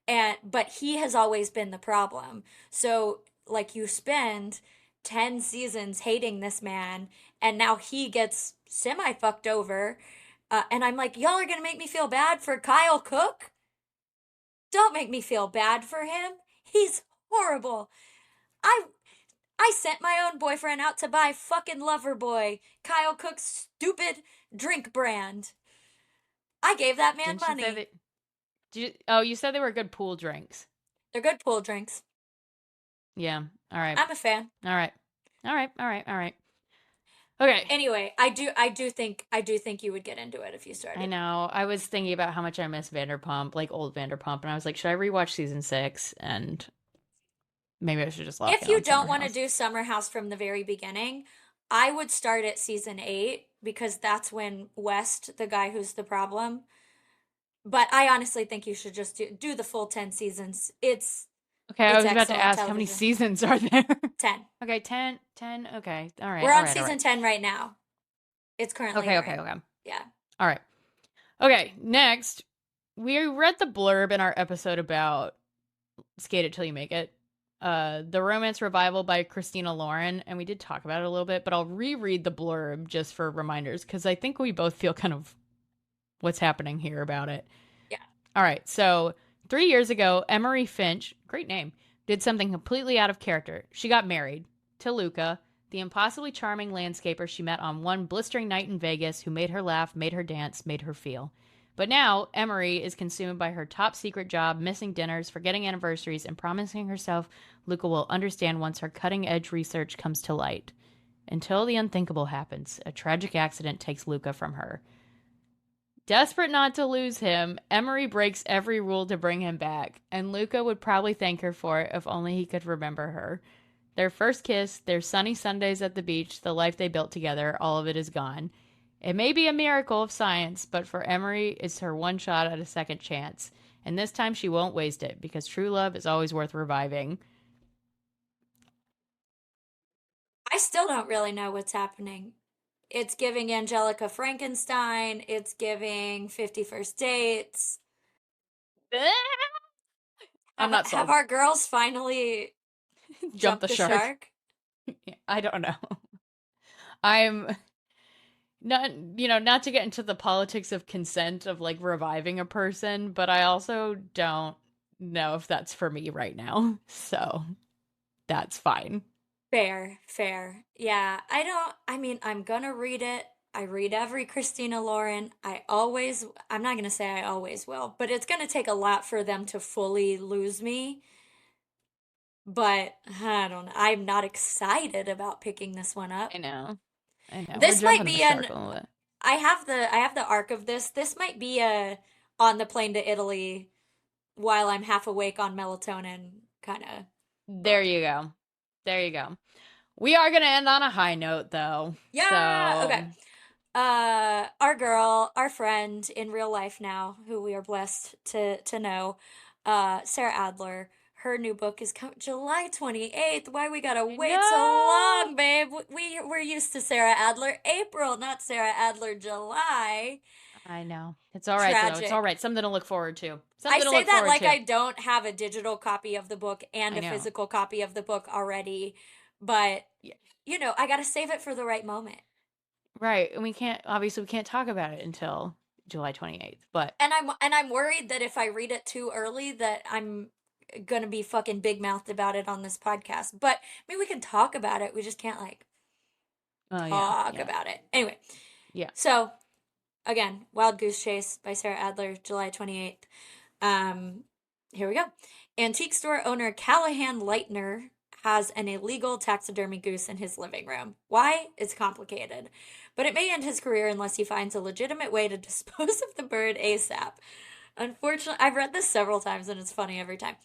And but he has always been the problem. So like you spend 10 seasons hating this man and now he gets semi fucked over. And I'm like, y'all are gonna make me feel bad for Kyle Cook? Don't make me feel bad for him. He's horrible. I I sent my own boyfriend out to buy fucking Loverboy, Kyle Cook's stupid drink brand. I gave that man didn't you say money. that? You said they were good pool drinks. They're good pool drinks. Yeah. All right. I'm a fan. All right. All right. All right. All right. Okay. Anyway, I do think you would get into it if you I started. know. I was thinking about how much I miss Vanderpump, like old Vanderpump, and I was like, should I rewatch season 6? And maybe I should just lock If in you on don't Summer want to House. do Summer House from the very beginning, I would start at season 8 because that's when West, the guy who's the problem. But I honestly think you should just do the full 10 seasons. Okay, I It's was about to excellent ask how many television. seasons are there? 10. Okay, 10, 10. Okay. All right. We're All on right. All season right. 10 right now. It's currently Okay. Okay. airing. Okay. Yeah. All right. Okay. Next, we read the blurb in our episode about Skate It Till You Make It. The romance revival by Christina Lauren, and we did talk about it a little bit, but I'll reread the blurb just for reminders because I think we both feel kind of what's happening here about it. Yeah. All right, so 3 years ago, Emery Finch, great name, did something completely out of character. She got married to Luca, the impossibly charming landscaper she met on one blistering night in Vegas, who made her laugh, made her dance, made her feel. But now, Emery is consumed by her top secret job, missing dinners, forgetting anniversaries, and promising herself Luca will understand once her cutting edge research comes to light. Until the unthinkable happens, a tragic accident takes Luca from her. Desperate not to lose him, Emery breaks every rule to bring him back, and Luca would probably thank her for it if only he could remember her. Their first kiss, their sunny Sundays at the beach, the life they built together, all of it is gone. It may be a miracle of science, but for Emery, it's her one shot at a second chance. And this time she won't waste it, because true love is always worth reviving. I still don't really know what's happening. It's giving Angelica Frankenstein. It's giving 51st Dates. I'm Have not have sold. our girls finally Jump the jumped the shark. shark? I don't know. I'm not to get into the politics of consent of like reviving a person, but I also don't know if that's for me right now. So that's fine. Fair, fair. Yeah, I mean, I'm gonna read it. I read every Christina Lauren. I'm not gonna say I always will, but it's gonna take a lot for them to fully lose me. But I don't know. I'm not excited about picking this one up. I know. I know. We're This might jumping the be shark an a little bit. I have the arc of this. This might be a on the plane to Italy while I'm half awake on melatonin kind of There book. you go. There you go. We are going to end on a high note though. Yeah. Okay. So, Our girl, our friend in real life now, who we are blessed to know, Sarah Adler. Her new book is July 28th. Why we gotta wait so no. long, babe? We're used to Sarah Adler April, not Sarah Adler July. I know. It's all right though. It's all Tragic. right. Something to look forward to. I Something to say look that forward like to. I don't have a digital copy of the book and I a know. physical copy of the book already, but Yeah. I gotta save it for the right moment. Right. And we can't talk about it until July 28th. But And I'm worried that if I read it too early that I'm gonna be fucking big mouthed about it on this podcast. But I mean we can talk about it. We just can't like oh yeah. talk Yeah. about it. Anyway, Yeah. so again, Wild Goose Chase by Sarah Adler, July 28th. Um, Here we go. Antique store owner Callahan Leitner has an illegal taxidermy goose in his living room. Why? It's complicated. But it may end his career unless he finds a legitimate way to dispose of the bird ASAP. Unfortunately, I've read this several times and it's funny every time.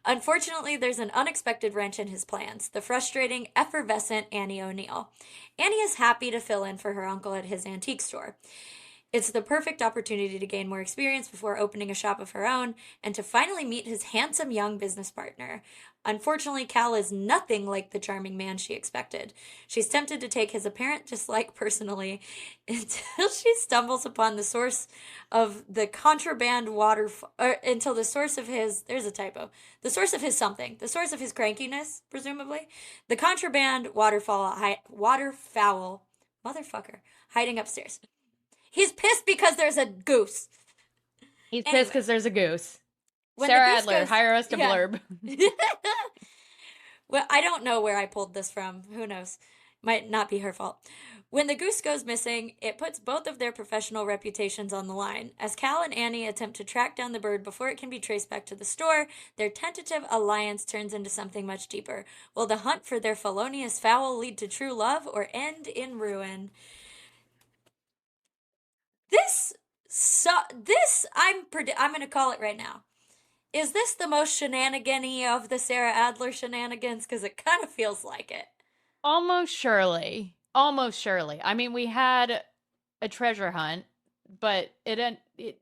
Unfortunately, there's an unexpected wrench in his plans the frustrating, effervescent Annie O'Neill. Annie is happy to fill in for her uncle at his antique store. It's the perfect opportunity to gain more experience before opening a shop of her own and to finally meet his handsome young business partner. Unfortunately, Cal is nothing like the charming man she expected. She's tempted to take his apparent dislike personally until she stumbles upon the source of the contraband water, or until the source of his, there's a typo, the source of his something, the source of his crankiness, presumably, the contraband waterfowl, motherfucker, hiding upstairs. He's pissed because there's a goose. He's pissed Anyway, because there's a goose. when the Sarah goose Adler, goes, hire us to yeah. blurb. Well, I don't know where I pulled this from. Who knows? Might not be her fault. When the goose goes missing, it puts both of their professional reputations on the line. As Cal and Annie attempt to track down the bird before it can be traced back to the store, their tentative alliance turns into something much deeper. Will the hunt for their felonious fowl lead to true love or end in ruin? This I'm going to call it right now. Is this the most shenanigan-y of the Sarah Adler shenanigans? Because it kind of feels like it. Almost surely. Almost surely. I mean, we had a treasure hunt, but and there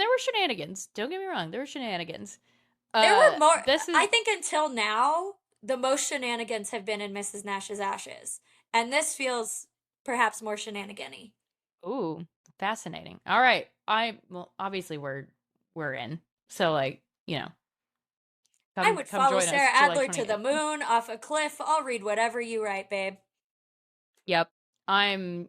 were shenanigans. Don't get me wrong, there were shenanigans. There were more. This is I think until now, the most shenanigans have been in Mrs. Nash's Ashes, and this feels perhaps more shenanigan-y. ooh, fascinating. All right. Well, obviously we're in. So like, I come would come follow join us Sarah July Adler to the 28th. moon, off a cliff. I'll read whatever you write, babe. Yep. I'm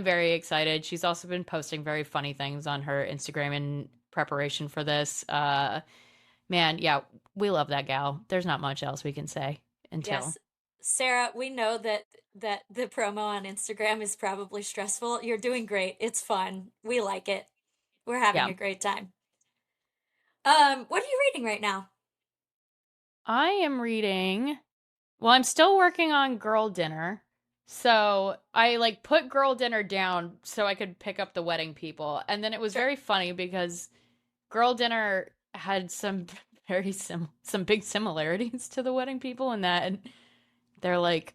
very excited. She's also been posting very funny things on her Instagram in preparation for this. Man, yeah, we love that gal. There's not much else we can say until. Yes, Sarah, we know that the promo on Instagram is probably stressful. You're doing great. It's fun. We like it. We're having Yeah. a great time. What are you reading right now? I am reading. Well, I'm still working on Girl Dinner. So I like put Girl Dinner down so I could pick up the Wedding People. And then it was Sure. very funny because Girl Dinner had some some big similarities to the Wedding People in that they're like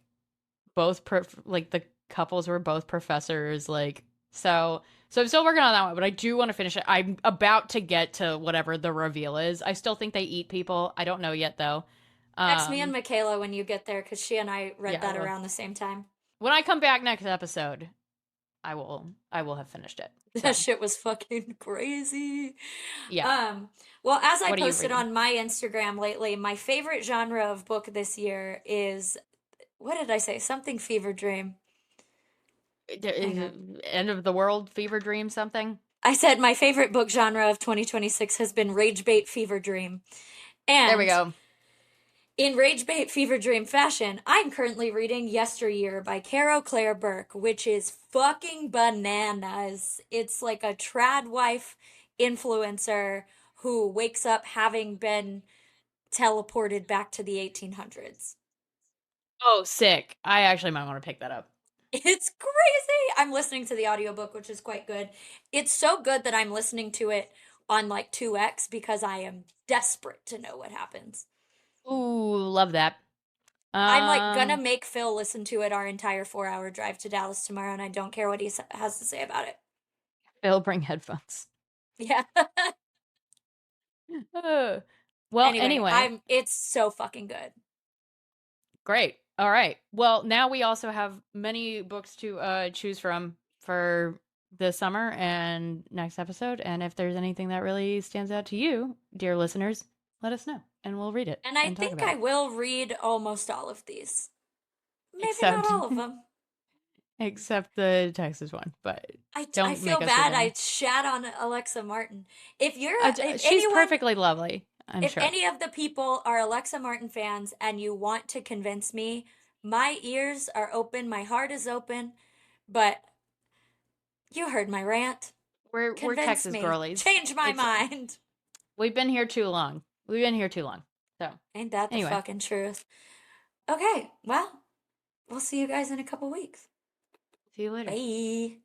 like the couples were both professors, like so I'm still working on that one, but I do want to finish it. I'm about to get to whatever the reveal is. I still think they eat people. I don't know yet though. Text me and um Michaela when you get there because she and I read yeah, I that will. around the same time. When I come back next episode, I will have finished it. That So shit was fucking crazy. yeah. Um, well, as I What are you posted reading? on my Instagram lately, my favorite genre of book this year is, what did I say? Something fever dream. Hang on. End of the world fever dream something? I said my favorite book genre of 2026 has been Rage Bait Fever Dream. There we And go. in Rage Bait Fever Dream fashion, I'm currently reading Yesteryear by Caro Claire Burke, which is fucking bananas. It's like a trad wife influencer who wakes up having been teleported back to the 1800s. Oh, sick. I actually might want to pick that up. It's crazy. I'm listening to the audiobook, which is quite good. It's so good that I'm listening to it on like 2x because I am desperate to know what happens. Ooh, love that. I'm like gonna um make Phil listen to it our entire 4 hour drive to Dallas tomorrow, and I don't care what he has to say about it. Phil, bring headphones. Yeah. Uh, well, Anyway, anyway, it's so fucking good. great. All right. Well, now we also have many books to choose from for the summer and next episode. And if there's anything that really stands out to you, dear listeners, let us know and we'll read it And I and talk think about I it. will read almost all of these. Maybe not Except all of them. except the Texas one, but I don't feel make us read bad I any. shat on Alexa Martin. If She's anyone, perfectly lovely, I'm if sure. any of the people are Alexa Martin fans and you want to convince me, my ears are open, my heart is open, but you heard my rant. We're Convince Texas me. girlies. Change my It's mind. We've been here too long. We've been here too long. So Ain't that the anyway, fucking truth? Okay, well, we'll see you guys in a couple weeks. see you later. Bye.